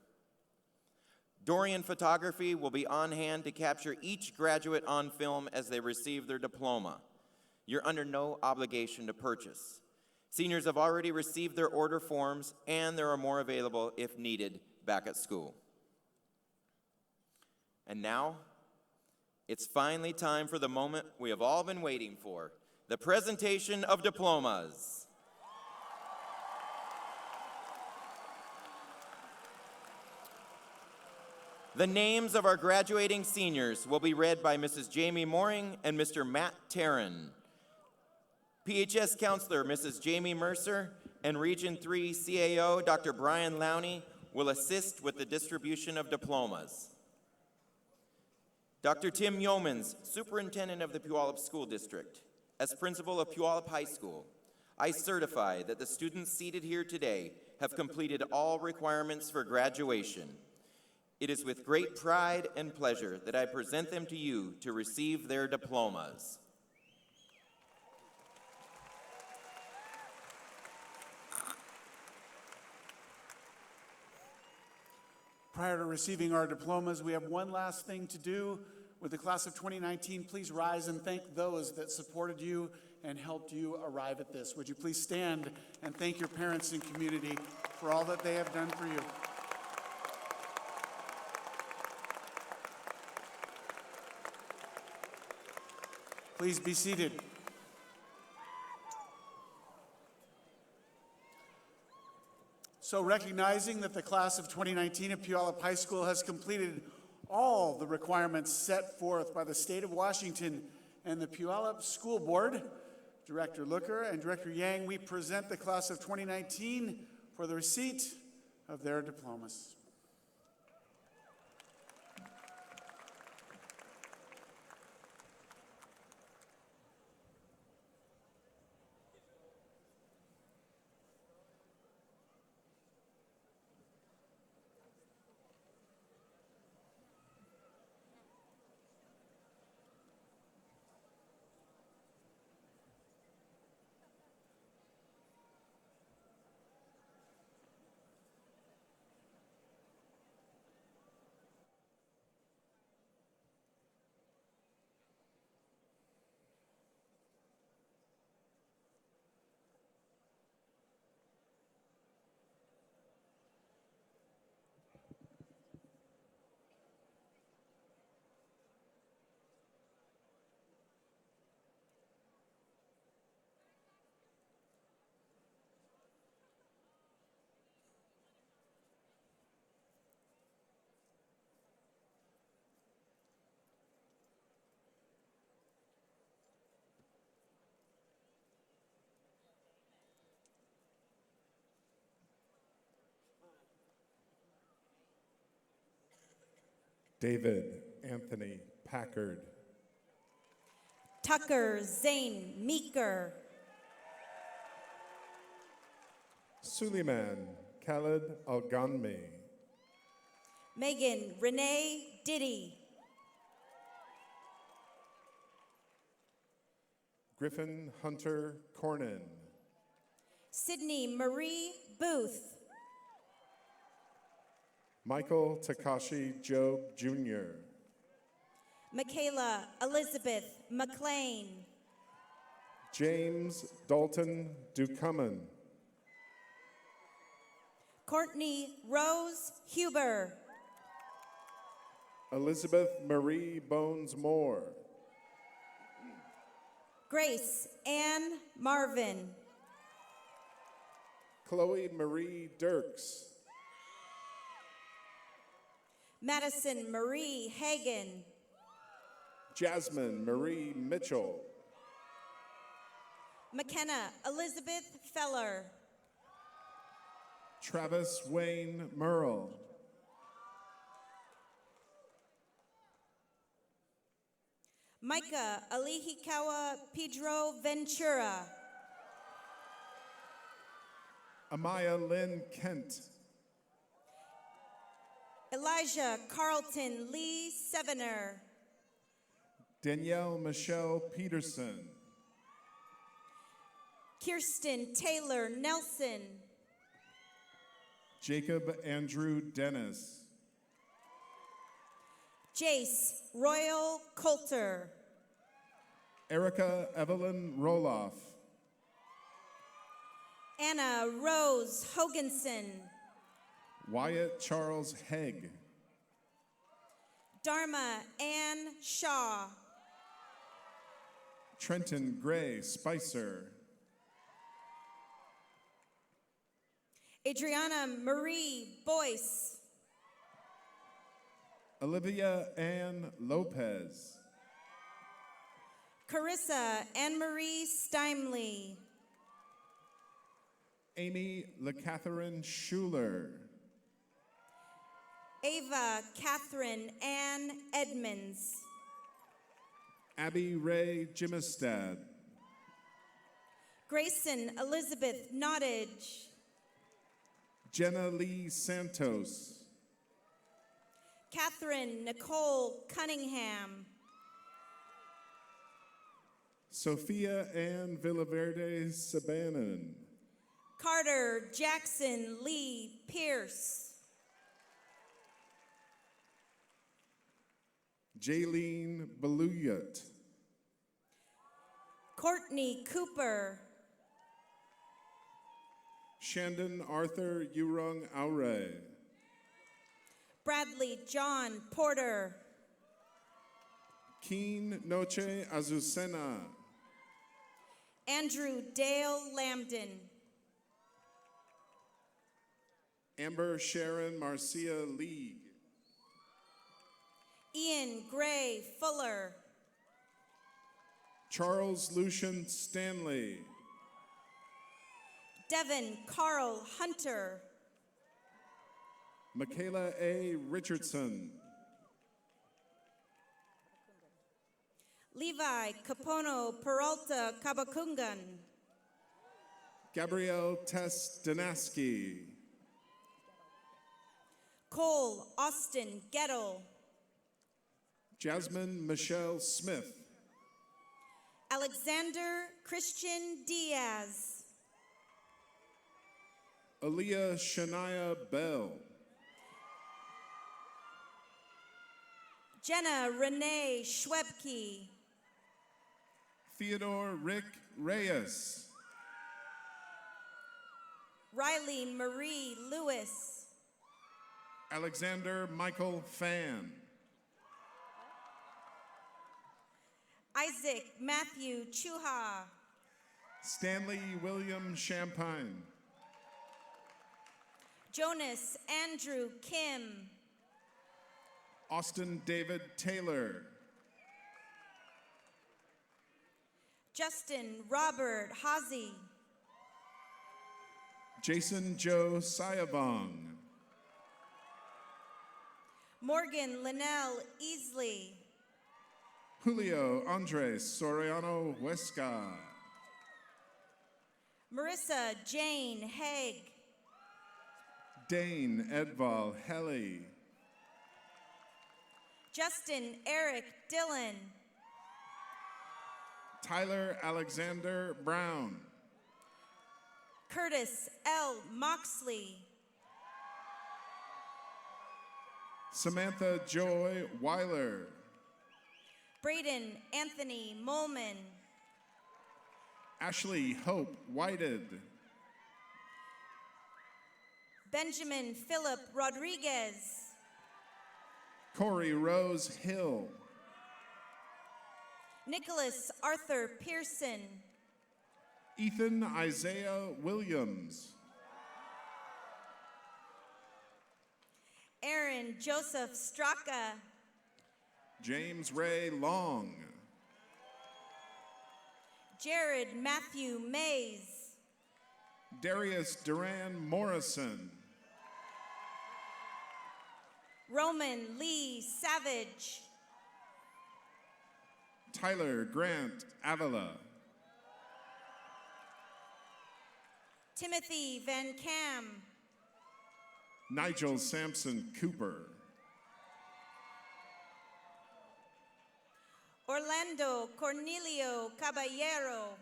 Dorian Photography will be on hand to capture each graduate on film as they receive their diploma. You're under no obligation to purchase. Seniors have already received their order forms, and there are more available if needed back at school. And now, it's finally time for the moment we have all been waiting for, the presentation of diplomas. The names of our graduating seniors will be read by Mrs. Jamie Mooring and Mr. Matt Tarrin. PHS counselor Mrs. Jamie Mercer and Region 3 CAO, Dr. Brian Lowney, will assist with the distribution of diplomas. Dr. Tim Yeomans, Superintendent of the Puyallup School District. As principal of Puyallup High School, I certify that the students seated here today have completed all requirements for graduation. It is with great pride and pleasure that I present them to you to receive their diplomas. Prior to receiving our diplomas, we have one last thing to do. With the class of 2019, please rise and thank those that supported you and helped you arrive at this. Would you please stand and thank your parents and community for all that they have done for you. Please be seated. So, recognizing that the class of 2019 at Puyallup High School has completed all the requirements set forth by the state of Washington and the Puyallup School Board, Director Looker and Director Yang, we present the class of 2019 for the receipt of their diplomas. David Anthony Packard. Tucker Zane Meeker. Suleiman Khaled Alganmi. Megan Renee Diddy. Griffin Hunter Cornyn. Sydney Marie Booth. Michael Takashi Job Jr. Michaela Elizabeth McLean. James Dalton Ducumman. Courtney Rose Huber. Elizabeth Marie Bones Moore. Grace Ann Marvin. Chloe Marie Dirks. Madison Marie Hagan. Jasmine Marie Mitchell. McKenna Elizabeth Feller. Travis Wayne Merle. Micah Alihikawa Pedro Ventura. Amaya Lynn Kent. Elijah Carlton Lee Sevener. Danielle Michelle Peterson. Kirsten Taylor Nelson. Jacob Andrew Dennis. Jace Royal Coulter. Erica Evelyn Roloff. Anna Rose Hoganson. Wyatt Charles Hegg. Dharma Ann Shaw. Trenton Gray Spicer. Adriana Marie Boyce. Olivia Ann Lopez. Carissa Ann Marie Steinley. Amy LaCatherine Schuler. Ava Catherine Ann Edmonds. Abby Ray Jimistad. Grayson Elizabeth Nottage. Jenna Lee Santos. Catherine Nicole Cunningham. Sophia Ann Villaverde Sabanan. Carter Jackson Lee Pierce. Jaylene Baluyat. Courtney Cooper. Shandon Arthur Yurung Aure. Bradley John Porter. Keen Noche Azucena. Andrew Dale Lambden. Amber Sharon Marcia League. Ian Gray Fuller. Charles Lucian Stanley. Devin Carl Hunter. Michaela A. Richardson. Levi Capono Peralta Kabakungan. Gabrielle Tess Danaski. Cole Austin Gettle. Jasmine Michelle Smith. Alexander Christian Diaz. Aaliyah Shania Bell. Jenna Renee Schwebke. Theodore Rick Reyes. Riley Marie Lewis. Alexander Michael Fan. Isaac Matthew Chuha. Stanley William Champagne. Jonas Andrew Kim. Austin David Taylor. Justin Robert Hazy. Jason Joe Sayavong. Morgan Linnell Easley. Julio Andres Soriano Huesca. Marissa Jane Haig. Dane Edval Helly. Justin Eric Dillon. Tyler Alexander Brown. Curtis L. Moxley. Samantha Joy Weiler. Braden Anthony Molman. Ashley Hope Whited. Benjamin Philip Rodriguez. Corey Rose Hill. Nicholas Arthur Pearson. Ethan Isaiah Williams. Aaron Joseph Straka. James Ray Long. Jared Matthew Mays. Darius Duran Morrison. Roman Lee Savage. Tyler Grant Avila. Timothy Van Cam. Nigel Sampson Cooper. Orlando Cornelio Caballero.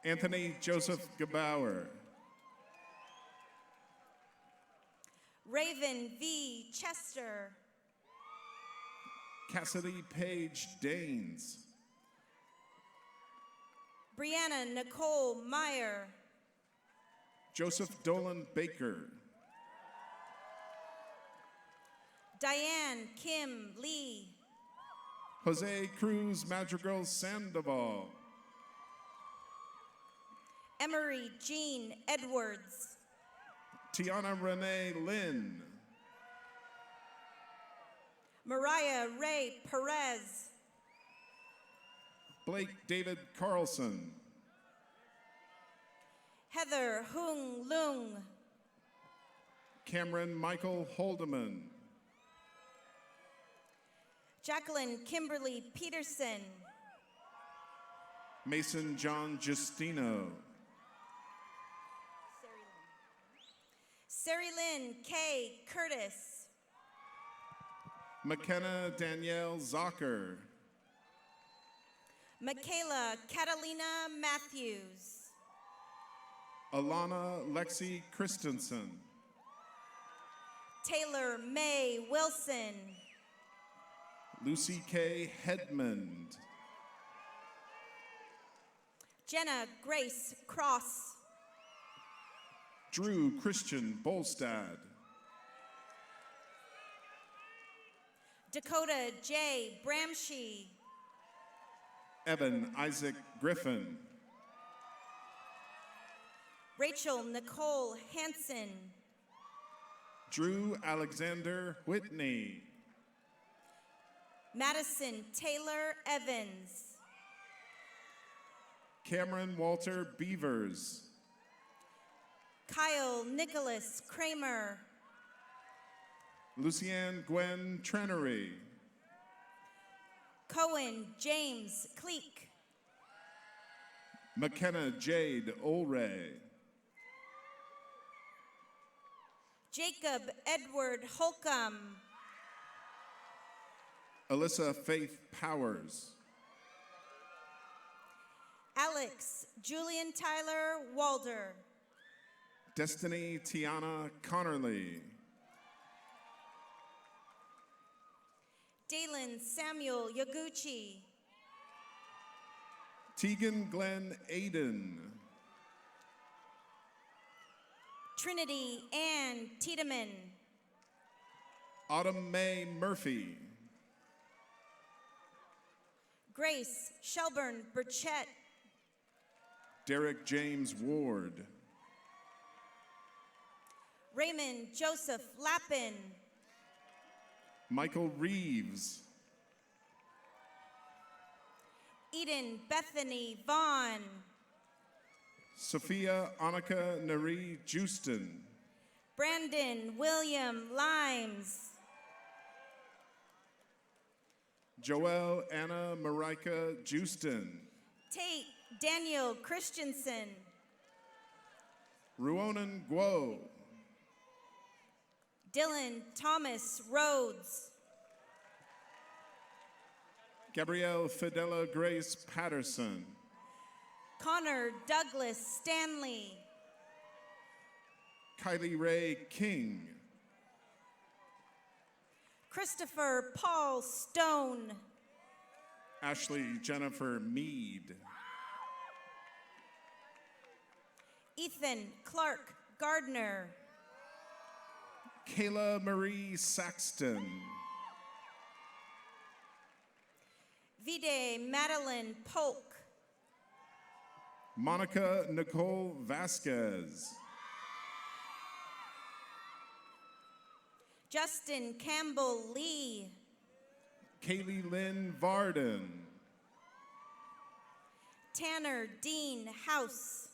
Anthony Joseph Gebauer. Raven V. Chester. Cassidy Page Danes. Brianna Nicole Meyer. Joseph Dolan Baker. Diane Kim Lee. Jose Cruz Madrigal Sandoval. Emery Jean Edwards. Tiana Renee Lynn. Mariah Ray Perez. Blake David Carlson. Heather Hung Lung. Cameron Michael Holdeman. Jacqueline Kimberly Peterson. Mason John Justino. Sari Lynn K. Curtis. McKenna Danielle Zocker. Michaela Catalina Matthews. Alana Lexi Christensen. Taylor May Wilson. Lucy K. Hedmond. Jenna Grace Cross. Drew Christian Bolstad. Dakota J. Bramshe. Evan Isaac Griffin. Rachel Nicole Hansen. Drew Alexander Whitney. Madison Taylor Evans. Cameron Walter Beavers. Kyle Nicholas Kramer. Lucianne Gwen Trenery. Cohen James Cleek. McKenna Jade Olray. Jacob Edward Holcomb. Alyssa Faith Powers. Alex Julian Tyler Walder. Destiny Tiana Connerly. Dalen Samuel Yaguchi. Tegan Glenn Aiden. Trinity Ann Tiedemann. Autumn May Murphy. Grace Shelburne Burchett. Derek James Ward. Raymond Joseph Lappin. Michael Reeves. Eden Bethany Vaughn. Sophia Annika Nari Justin. Brandon William Limes. Joelle Anna Marika Justin. Tate Daniel Christensen. Ruonan Guo. Dylan Thomas Rhodes. Gabrielle Fidela Grace Patterson. Connor Douglas Stanley. Kylie Ray King. Christopher Paul Stone. Ashley Jennifer Mead. Ethan Clark Gardner. Kayla Marie Saxton. Vide Madeline Polk. Monica Nicole Vasquez. Justin Campbell Lee. Kaylee Lynn Varden. Tanner Dean House.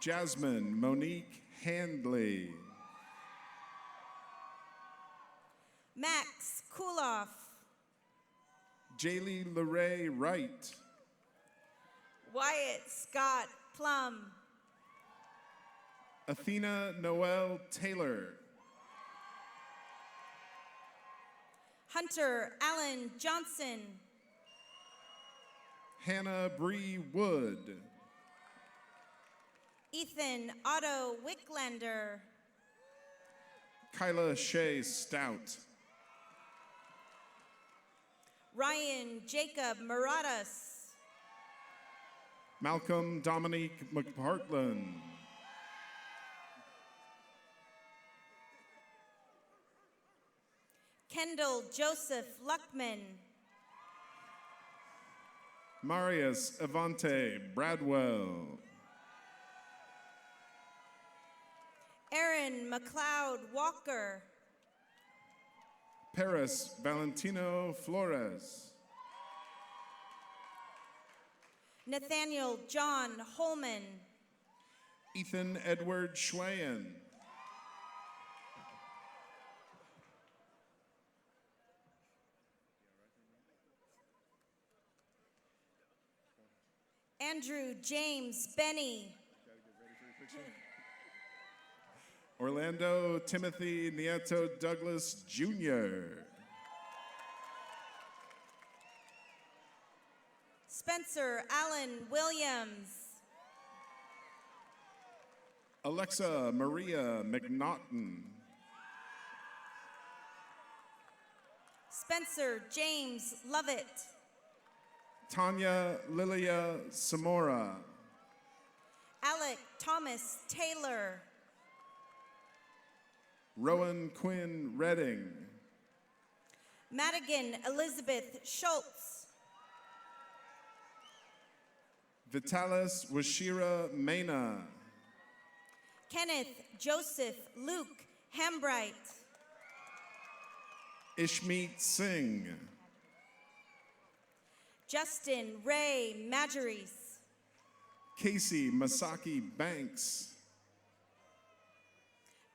Jasmine Monique Handley. Max Kuloff. Jaylee LeRae Wright. Wyatt Scott Plum. Athena Noel Taylor. Hunter Allen Johnson. Hannah Bree Wood. Ethan Otto Wicklander. Kyla Shea Stout. Ryan Jacob Muratas. Malcolm Dominique McPartland. Kendall Joseph Luckman. Marius Avante Bradwell. Aaron McLeod Walker. Paris Valentino Flores. Nathaniel John Holman. Ethan Edward Schwayen. Andrew James Benny. Orlando Timothy Nieto Douglas Jr. Spencer Allen Williams. Alexa Maria McNaughton. Spencer James Lovett. Tanya Lilia Samora. Alec Thomas Taylor. Rowan Quinn Redding. Madigan Elizabeth Schultz. Vitalis Washira Mena. Kenneth Joseph Luke Hambright. Ishmeet Singh. Justin Ray Majories. Casey Masaki Banks.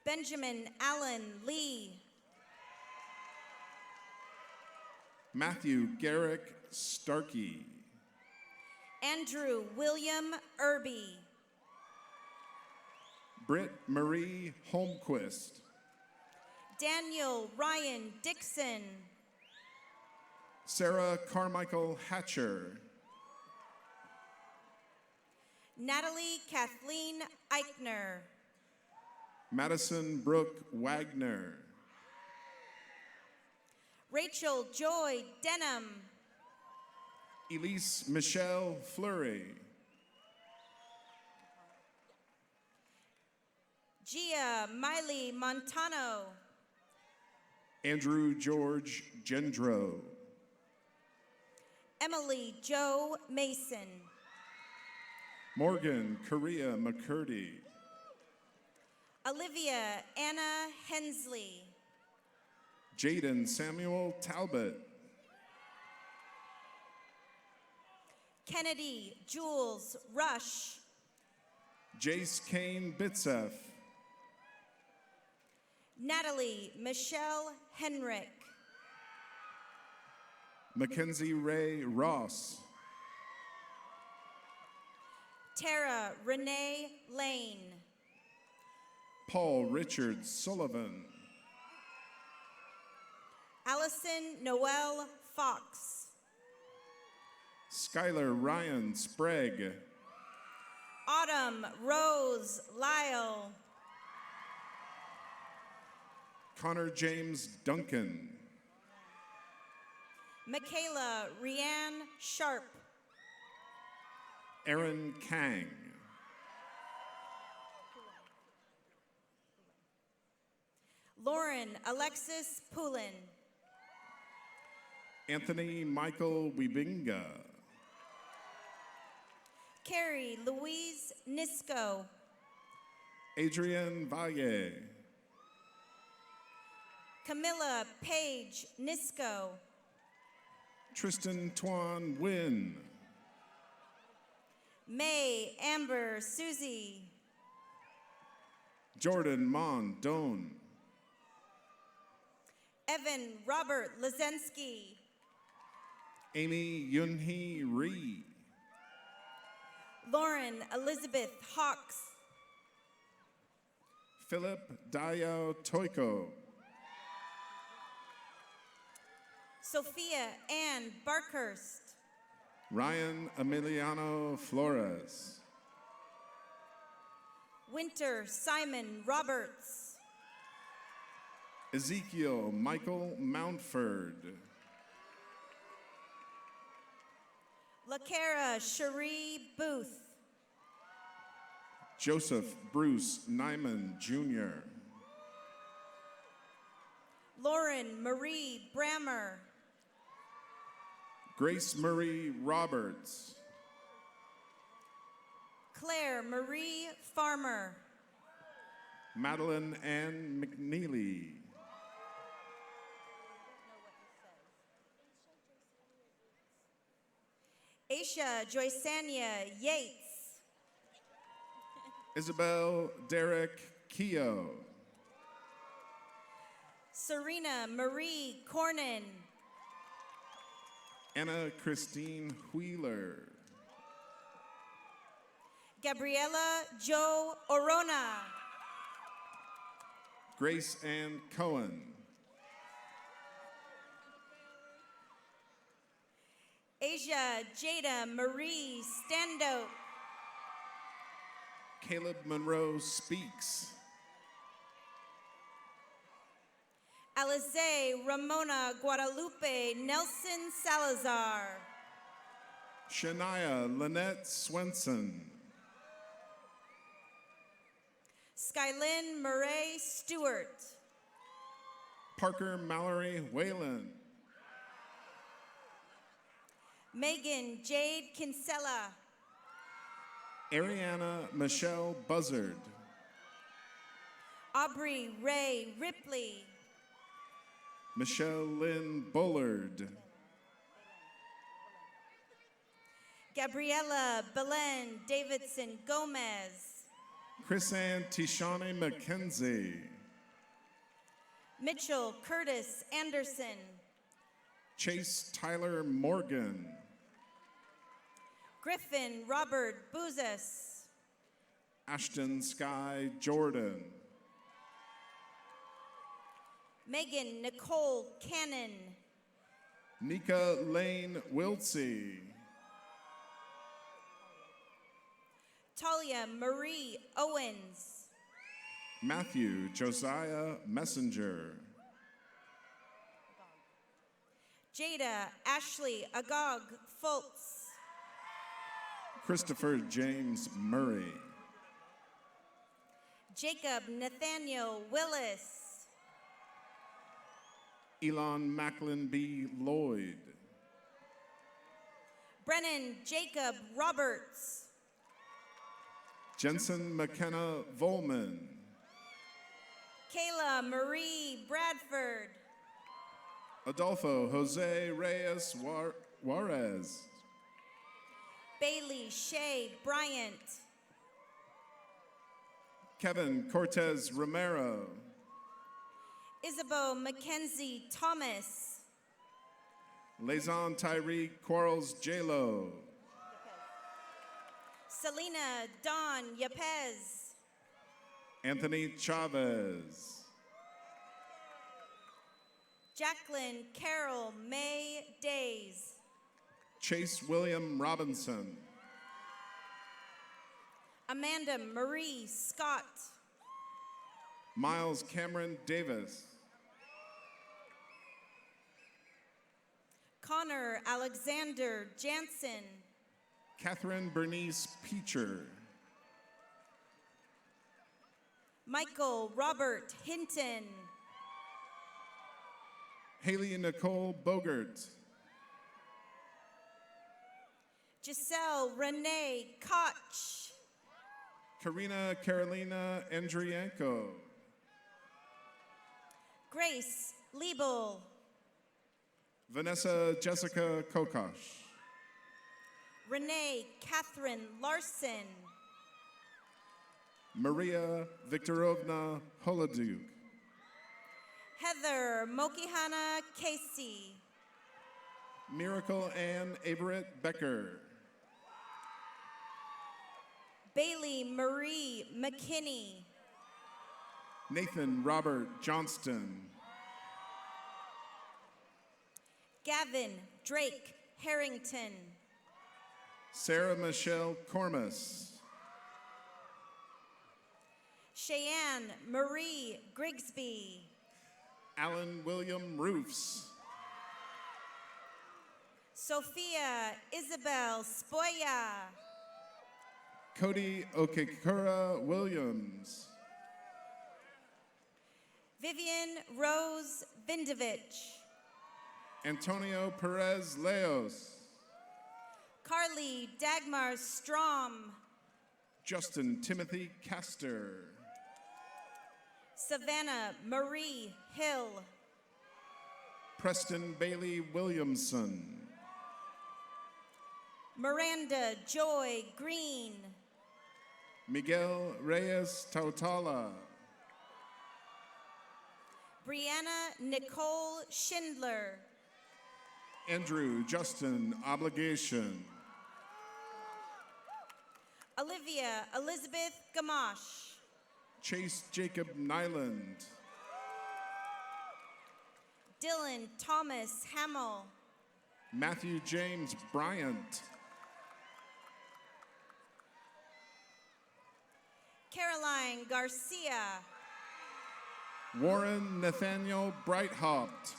Benjamin Allen Lee. Matthew Garrick Starkey. Andrew William Irby. Britt Marie Holmquist. Daniel Ryan Dixon. Sarah Carmichael Hatcher. Natalie Kathleen Eichner. Madison Brooke Wagner. Rachel Joy Denham. Elise Michelle Fleury. Gia Miley Montano. Andrew George Gendro. Emily Jo Mason. Morgan Korea McCurdy. Olivia Anna Hensley. Jaden Samuel Talbot. Kennedy Jules Rush. Jace Kane Bitsef. Natalie Michelle Henrick. Mackenzie Ray Ross. Tara Renee Lane. Paul Richard Sullivan. Allison Noel Fox. Skylar Ryan Sprague. Autumn Rose Lyle. Connor James Duncan. Michaela Rianne Sharp. Aaron Kang. Lauren Alexis Poulin. Anthony Michael Wibinga. Carrie Louise Nisco. Adrienne Valle. Camilla Page Nisco. Tristan Tuan Wynn. May Amber Susie. Jordan Mon Doan. Evan Robert Lazensky. Amy Yunhee Ree. Lauren Elizabeth Hawks. Philip Dayo Toiko. Sophia Ann Barkhurst. Ryan Emiliano Flores. Winter Simon Roberts. Ezekiel Michael Mountford. LaCara Cherie Booth. Joseph Bruce Nyman Jr. Lauren Marie Brammer. Grace Marie Roberts. Claire Marie Farmer. Madeline Ann McNeely. Aisha Joysania Yates. Isabel Derek Keogh. Serena Marie Cornyn. Anna Christine Wheeler. Gabriela Jo Orona. Grace Ann Cohen. Asia Jada Marie Stando. Caleb Monroe Speaks. Alize Ramona Guadalupe Nelson Salazar. Shania Lynette Swenson. Skylyn Murray Stewart. Parker Mallory Whalen. Megan Jade Kinsella. Ariana Michelle Buzzard. Aubrey Ray Ripley. Michelle Lynn Bullard. Gabriella Belen Davidson Gomez. Chrisann Tishani McKenzie. Mitchell Curtis Anderson. Chase Tyler Morgan. Griffin Robert Buzes. Ashton Sky Jordan. Megan Nicole Cannon. Nika Lane Wiltsey. Talia Marie Owens. Matthew Josiah Messenger. Jada Ashley Agog Fultz. Christopher James Murray. Jacob Nathaniel Willis. Elon Macklin B. Lloyd. Brennan Jacob Roberts. Jensen McKenna Volman. Kayla Marie Bradford. Adolfo Jose Reyes Juarez. Bailey Shea Bryant. Kevin Cortez Romero. Isabeau Mackenzie Thomas. Lazon Tyree Quarles J-Lo. Selena Dawn Yepez. Anthony Chavez. Jacqueline Carol May Days. Chase William Robinson. Amanda Marie Scott. Miles Cameron Davis. Connor Alexander Jansen. Catherine Bernice Peacher. Michael Robert Hinton. Haley Nicole Bogert. Giselle Renee Koch. Karina Carolina Andrienko. Grace Liebel. Vanessa Jessica Kokosh. Renee Catherine Larson. Maria Viktorovna Holoduk. Heather Mokihana Casey. Miracle Ann Averett Becker. Bailey Marie McKinney. Nathan Robert Johnston. Gavin Drake Harrington. Sarah Michelle Cormus. Cheyenne Marie Grigsby. Alan William Roofs. Sophia Isabel Spoya. Cody Okekura Williams. Vivian Rose Vindovich. Antonio Perez Leos. Carly Dagmar Strom. Justin Timothy Castor. Savannah Marie Hill. Preston Bailey Williamson. Miranda Joy Green. Miguel Reyes Tautala. Brianna Nicole Schindler. Andrew Justin Obligation. Olivia Elizabeth Gamache. Chase Jacob Nyland. Dylan Thomas Hamill. Matthew James Bryant. Caroline Garcia. Warren Nathaniel Brighthaupt.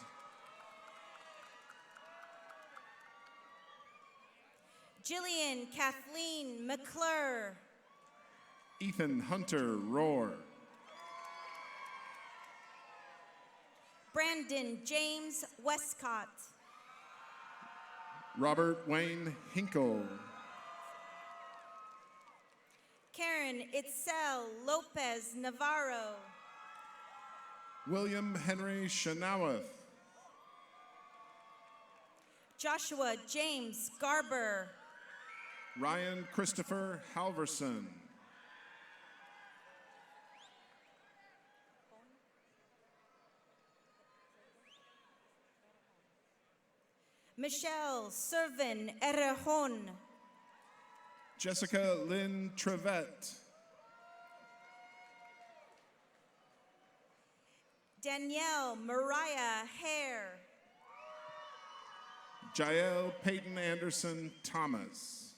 Jillian Kathleen McClure. Ethan Hunter Rohr. Brandon James Westcott. Robert Wayne Hinkle. Karen Itzel Lopez Navarro. William Henry Shanawath. Joshua James Garber. Ryan Christopher Halverson. Michelle Servin Errejon. Jessica Lynn Trevette. Danielle Mariah Hare. Jael Peyton Anderson Thomas.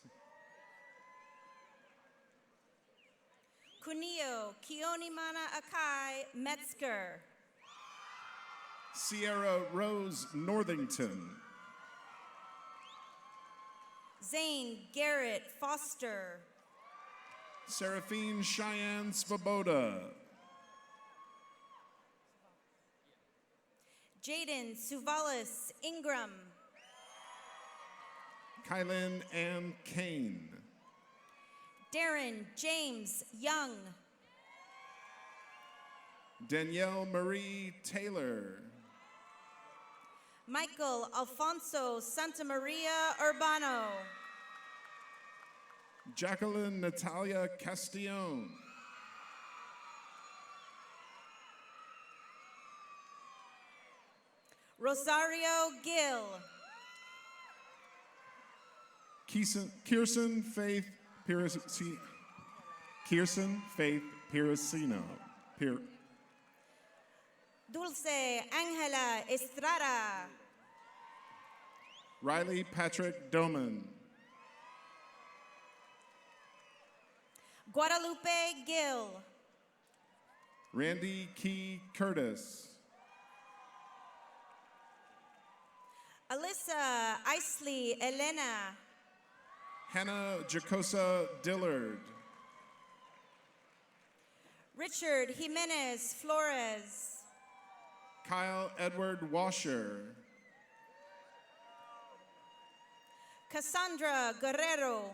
Kunio Kionimana Akai Metzger. Sierra Rose Northington. Zane Garrett Foster. Seraphine Cheyenne Svoboda. Jaden Suvalis Ingram. Kylan Ann Kane. Darren James Young. Danielle Marie Taylor. Michael Alfonso Santamaria Urbano. Jacqueline Natalia Castillon. Rosario Gill. Kirsten Faith Piracino. Kirsten Faith Piracino. Dulce Angela Estrada. Riley Patrick Doman. Guadalupe Gill. Randy Key Curtis. Alyssa Isley Elena. Hannah Jacosa Dillard. Richard Jimenez Flores. Kyle Edward Washer. Cassandra Guerrero.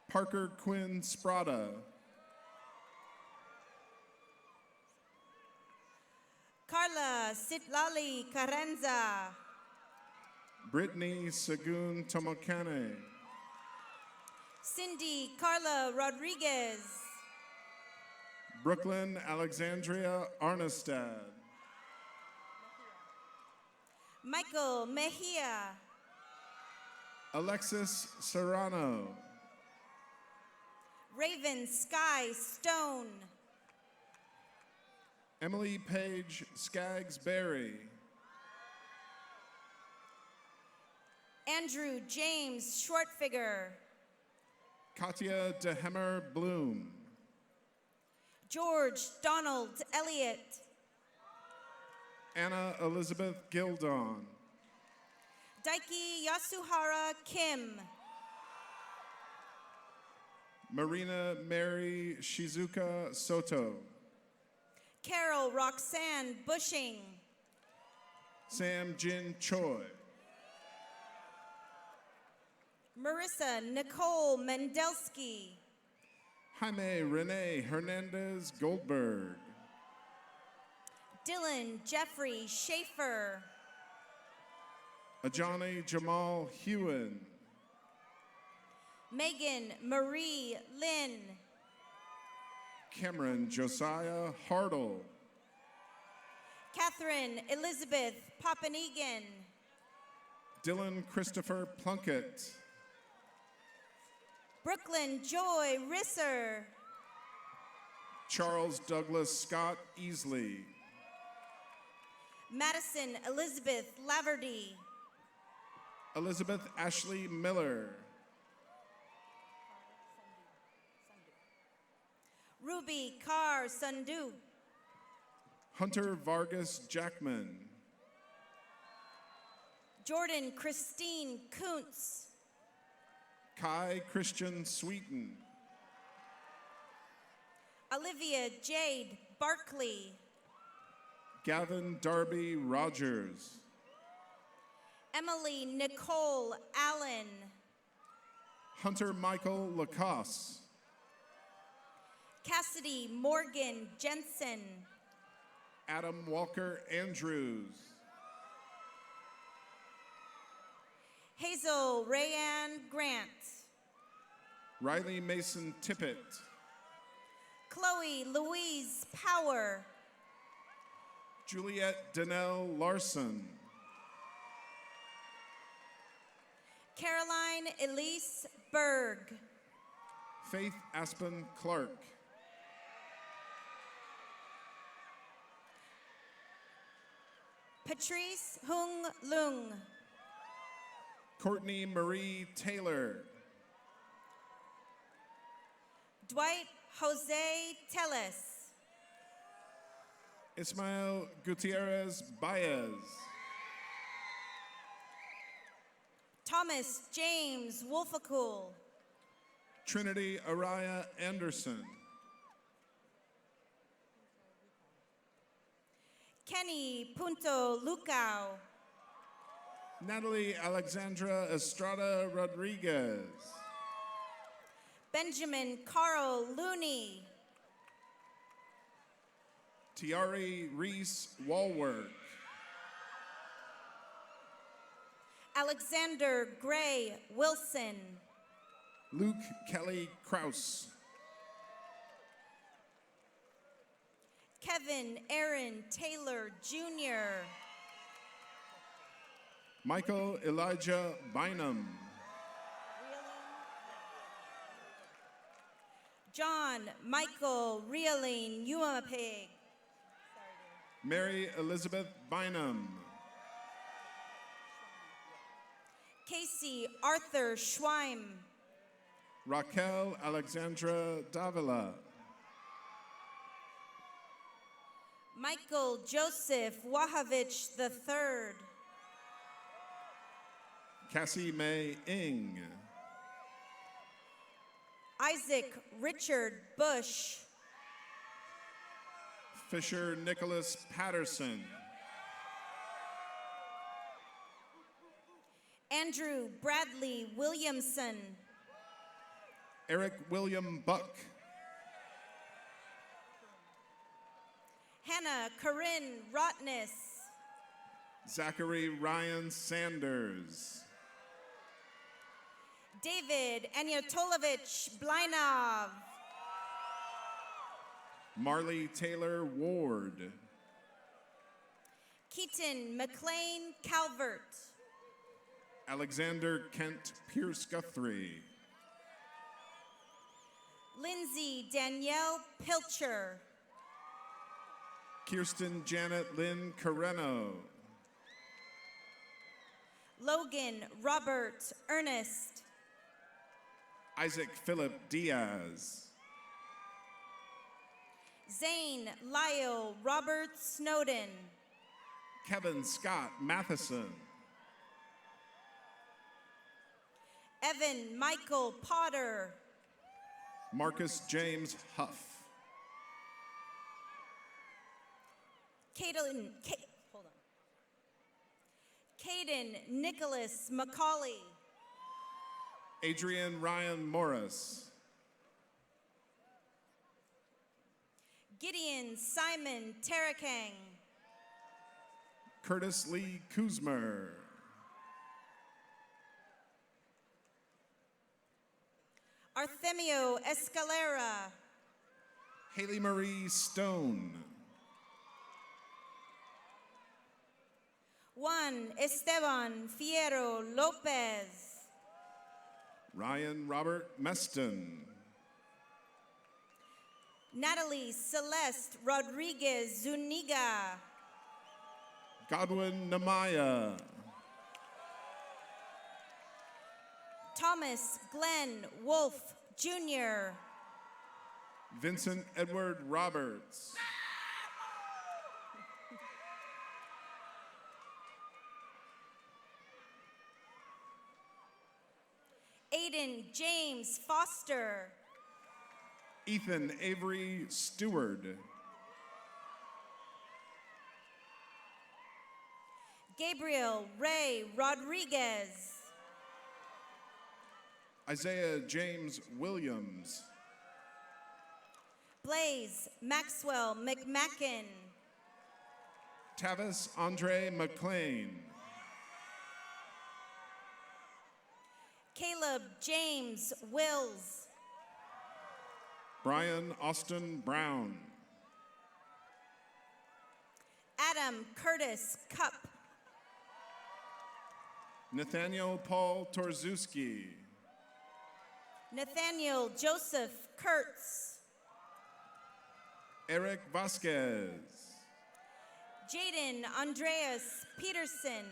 Parker Quinn Sprada. Carla Sitlali Carenza. Brittany Sagun Tomokane. Cindy Carla Rodriguez. Brooklyn Alexandria Arnestad. Michael Mejia. Alexis Serrano. Raven Sky Stone. Emily Page Skaggs Berry. Andrew James Shortfigure. Katya DeHemmer Bloom. George Donald Elliott. Anna Elizabeth Gildon. Daiki Yasuhara Kim. Marina Mary Shizuka Soto. Carol Roxanne Bushing. Sam Jin Choi. Marissa Nicole Mendelski. Jaime Renee Hernandez Goldberg. Dylan Jeffrey Schaefer. Ajani Jamal Hewen. Megan Marie Lynn. Cameron Josiah Hartle. Catherine Elizabeth Papanegan. Dylan Christopher Plunkett. Brooklyn Joy Risser. Charles Douglas Scott Easley. Madison Elizabeth Laverty. Elizabeth Ashley Miller. Ruby Carr Sandhu. Hunter Vargas Jackman. Jordan Christine Kuntz. Kai Christian Sweeten. Olivia Jade Barkley. Gavin Darby Rogers. Emily Nicole Allen. Hunter Michael Lacoste. Cassidy Morgan Jensen. Adam Walker Andrews. Hazel Rayanne Grant. Riley Mason Tippett. Chloe Louise Power. Juliet Donnell Larson. Caroline Elise Berg. Faith Aspen Clark. Patrice Hung Lung. Courtney Marie Taylor. Dwight Jose Telles. Ismael Gutierrez Baez. Thomas James Wolfacul. Trinity Araya Anderson. Kenny Punto Lucao. Natalie Alexandra Estrada Rodriguez. Benjamin Carl Looney. Tiari Reese Walwork. Alexander Gray Wilson. Luke Kelly Kraus. Kevin Aaron Taylor Jr. Michael Elijah Bynum. John Michael Reeling Uamapig. Mary Elizabeth Bynum. Casey Arthur Schweim. Raquel Alexandra Davila. Michael Joseph Wahavich III. Cassie May Ing. Isaac Richard Bush. Fisher Nicholas Patterson. Andrew Bradley Williamson. Eric William Buck. Hannah Corinne Rotness. Zachary Ryan Sanders. David Anyatolovich Blynov. Marley Taylor Ward. Keaton McLean Calvert. Alexander Kent Pierce Guthrie. Lindsay Danielle Pilcher. Kirsten Janet Lynn Carreno. Logan Robert Ernest. Isaac Philip Diaz. Zane Lyle Robert Snowden. Kevin Scott Matheson. Evan Michael Potter. Marcus James Huff. Caden Nicholas McCauley. Adrian Ryan Morris. Gideon Simon Terakang. Curtis Lee Kuzmer. Artemio Escalera. Haley Marie Stone. Juan Esteban Fierro Lopez. Ryan Robert Meston. Natalie Celeste Rodriguez Zuniga. Godwin Namaya. Thomas Glenn Wolf Jr. Vincent Edward Roberts. Aiden James Foster. Ethan Avery Stewart. Gabriel Ray Rodriguez. Isaiah James Williams. Blaze Maxwell McMacken. Tavis Andre McLean. Caleb James Wills. Brian Austin Brown. Adam Curtis Cup. Nathaniel Paul Torzewski. Nathaniel Joseph Kurtz. Eric Vasquez. Jaden Andreas Peterson.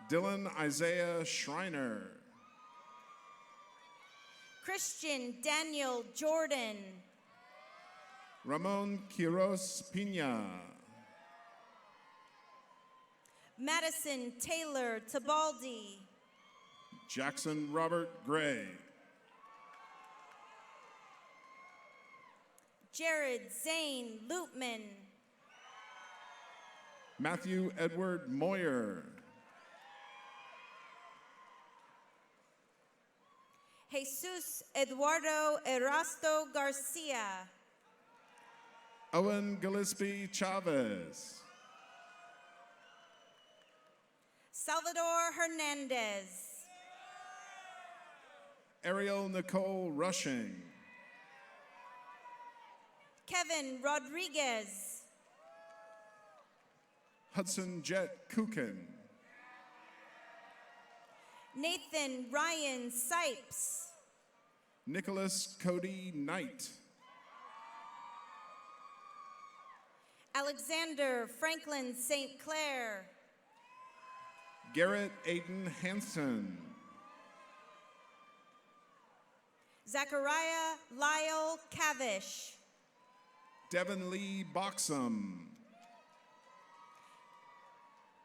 Dylan Isaiah Schreiner. Christian Daniel Jordan. Ramon Quiros Pina. Madison Taylor Tabaldi. Jackson Robert Gray. Jared Zane Loopman. Matthew Edward Moyer. Jesus Eduardo Erasto Garcia. Owen Gillespie Chavez. Salvador Hernandez. Ariel Nicole Rushing. Kevin Rodriguez. Hudson Jet Kukin. Nathan Ryan Sipes. Nicholas Cody Knight. Alexander Franklin St. Clair. Garrett Aiden Hansen. Zachariah Lyle Cavish. Devin Lee Boxum.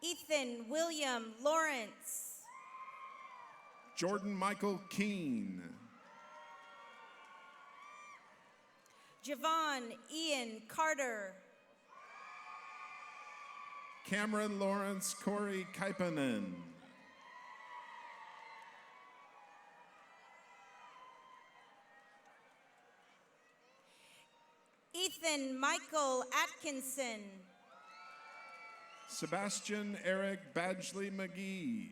Ethan William Lawrence. Jordan Michael Keene. Javon Ian Carter. Cameron Lawrence Corey Kaipanen. Ethan Michael Atkinson. Sebastian Eric Badgley McGee.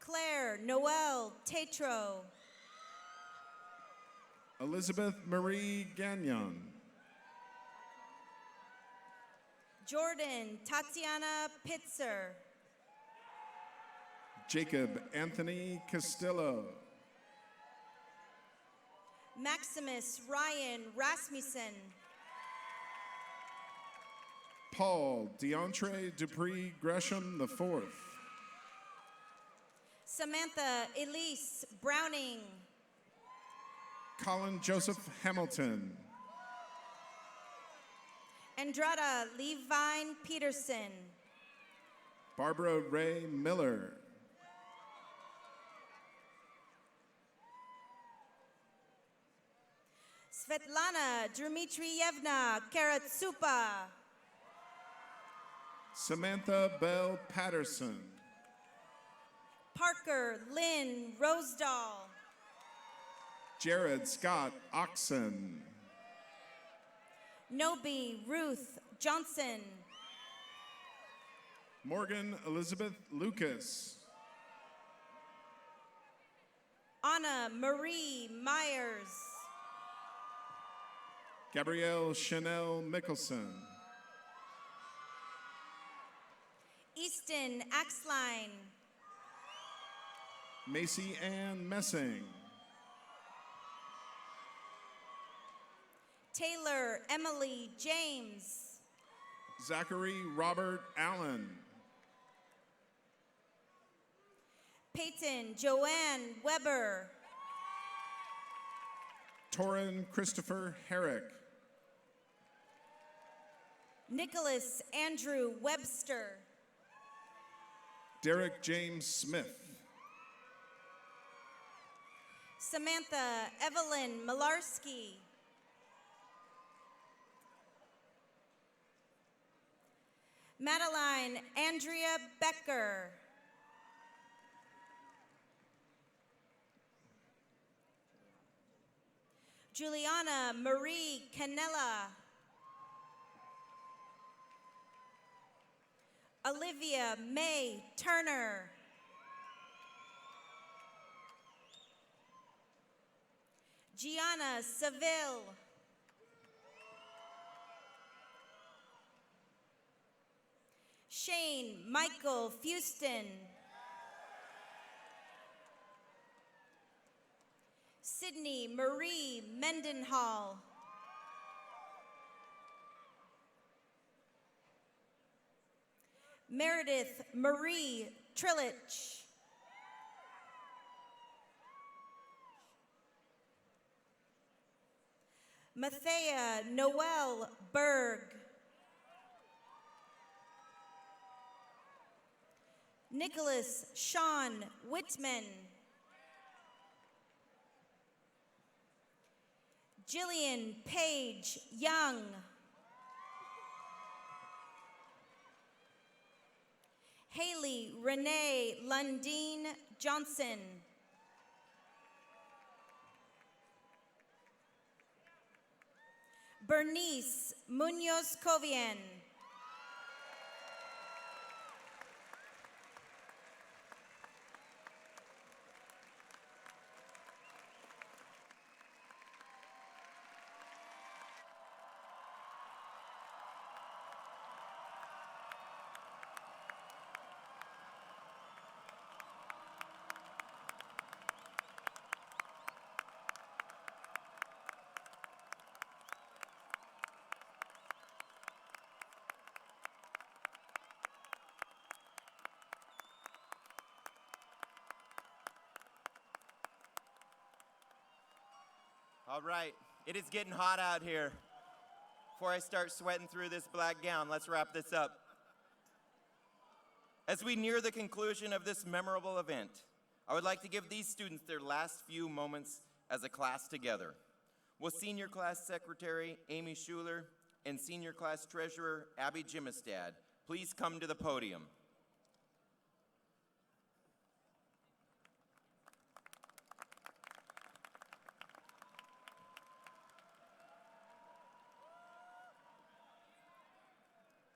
Claire Noel Tatro. Elizabeth Marie Gagnon. Jordan Tatiana Pitzer. Jacob Anthony Castillo. Maximus Ryan Rasmussen. Paul DeAndre Dupree Gresham IV. Samantha Elise Browning. Colin Joseph Hamilton. Andrada Levine Peterson. Barbara Ray Miller. Svetlana Dmitrievna Karatsupa. Samantha Bell Patterson. Parker Lynn Rosedal. Jared Scott Oxen. Nobi Ruth Johnson. Morgan Elizabeth Lucas. Anna Marie Myers. Gabrielle Chanel Mickelson. Easton Axline. Macy Ann Messing. Taylor Emily James. Zachary Robert Allen. Peyton Joanne Weber. Torin Christopher Herrick. Nicholas Andrew Webster. Derek James Smith. Samantha Evelyn Malarski. Madeline Andrea Becker. Juliana Marie Canella. Olivia May Turner. Gianna Seville. Shane Michael Fuston. Sydney Marie Mendenhall. Meredith Marie Trilich. Mathea Noel Berg. Nicholas Sean Whitman. Jillian Page Young. Haley Renee Lundeen Johnson. Bernice Munoz Covian. All right, it is getting hot out here. Before I start sweating through this black gown, let's wrap this up. As we near the conclusion of this memorable event, I would like to give these students their last few moments as a class together. Will Senior Class Secretary Amy Schuler and Senior Class Treasurer Abby Jimistad please come to the podium?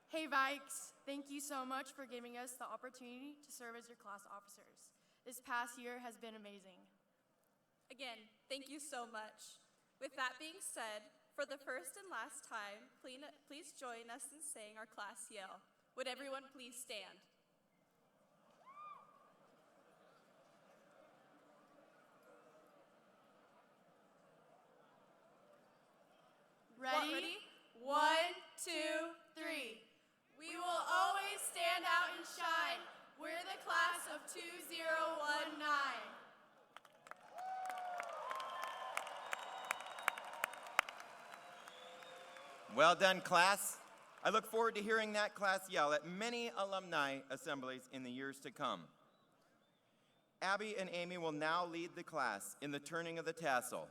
Hey Vikes, thank you so much for giving us the opportunity to serve as your class officers. This past year has been amazing. Again, thank you so much. With that being said, for the first and last time, please join us in saying our class yell. Would everyone please stand? Ready? 1, 2, 3. We will always stand out and shine. We're the class of 2019. Well done, class. I look forward to hearing that class yell at many alumni assemblies in the years to come. Abby and Amy will now lead the class in the turning of the tassel.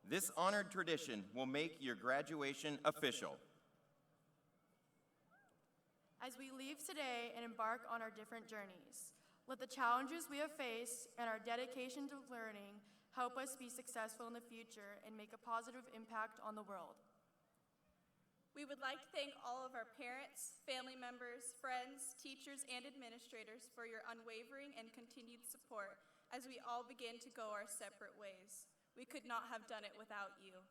This honored tradition will make your graduation official. As we leave today and embark on our different journeys, let the challenges we have faced and our dedication to learning help us be successful in the future and make a positive impact on the world. We would like to thank all of our parents, family members, friends, teachers, and administrators for your unwavering and continued support as we all begin to go our separate ways. We could not have done it without you.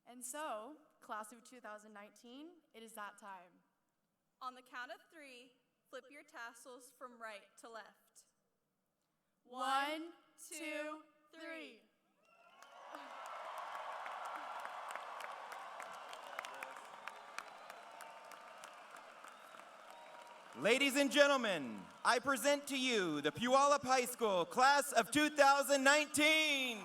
And so, class of 2019, it is that time. On the count of 3, flip your tassels from right to left. 1, 2, 3. Ladies and gentlemen, I present to you the Puyallup High School class of 2019.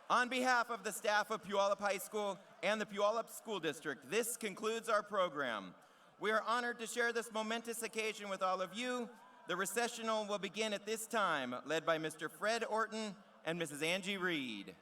On behalf of the staff of Puyallup High School and the Puyallup School District, this concludes our program. We are honored to share this momentous occasion with all of you. The recessional will begin at this time, led by Mr. Fred Orton and Mrs. Angie Reed.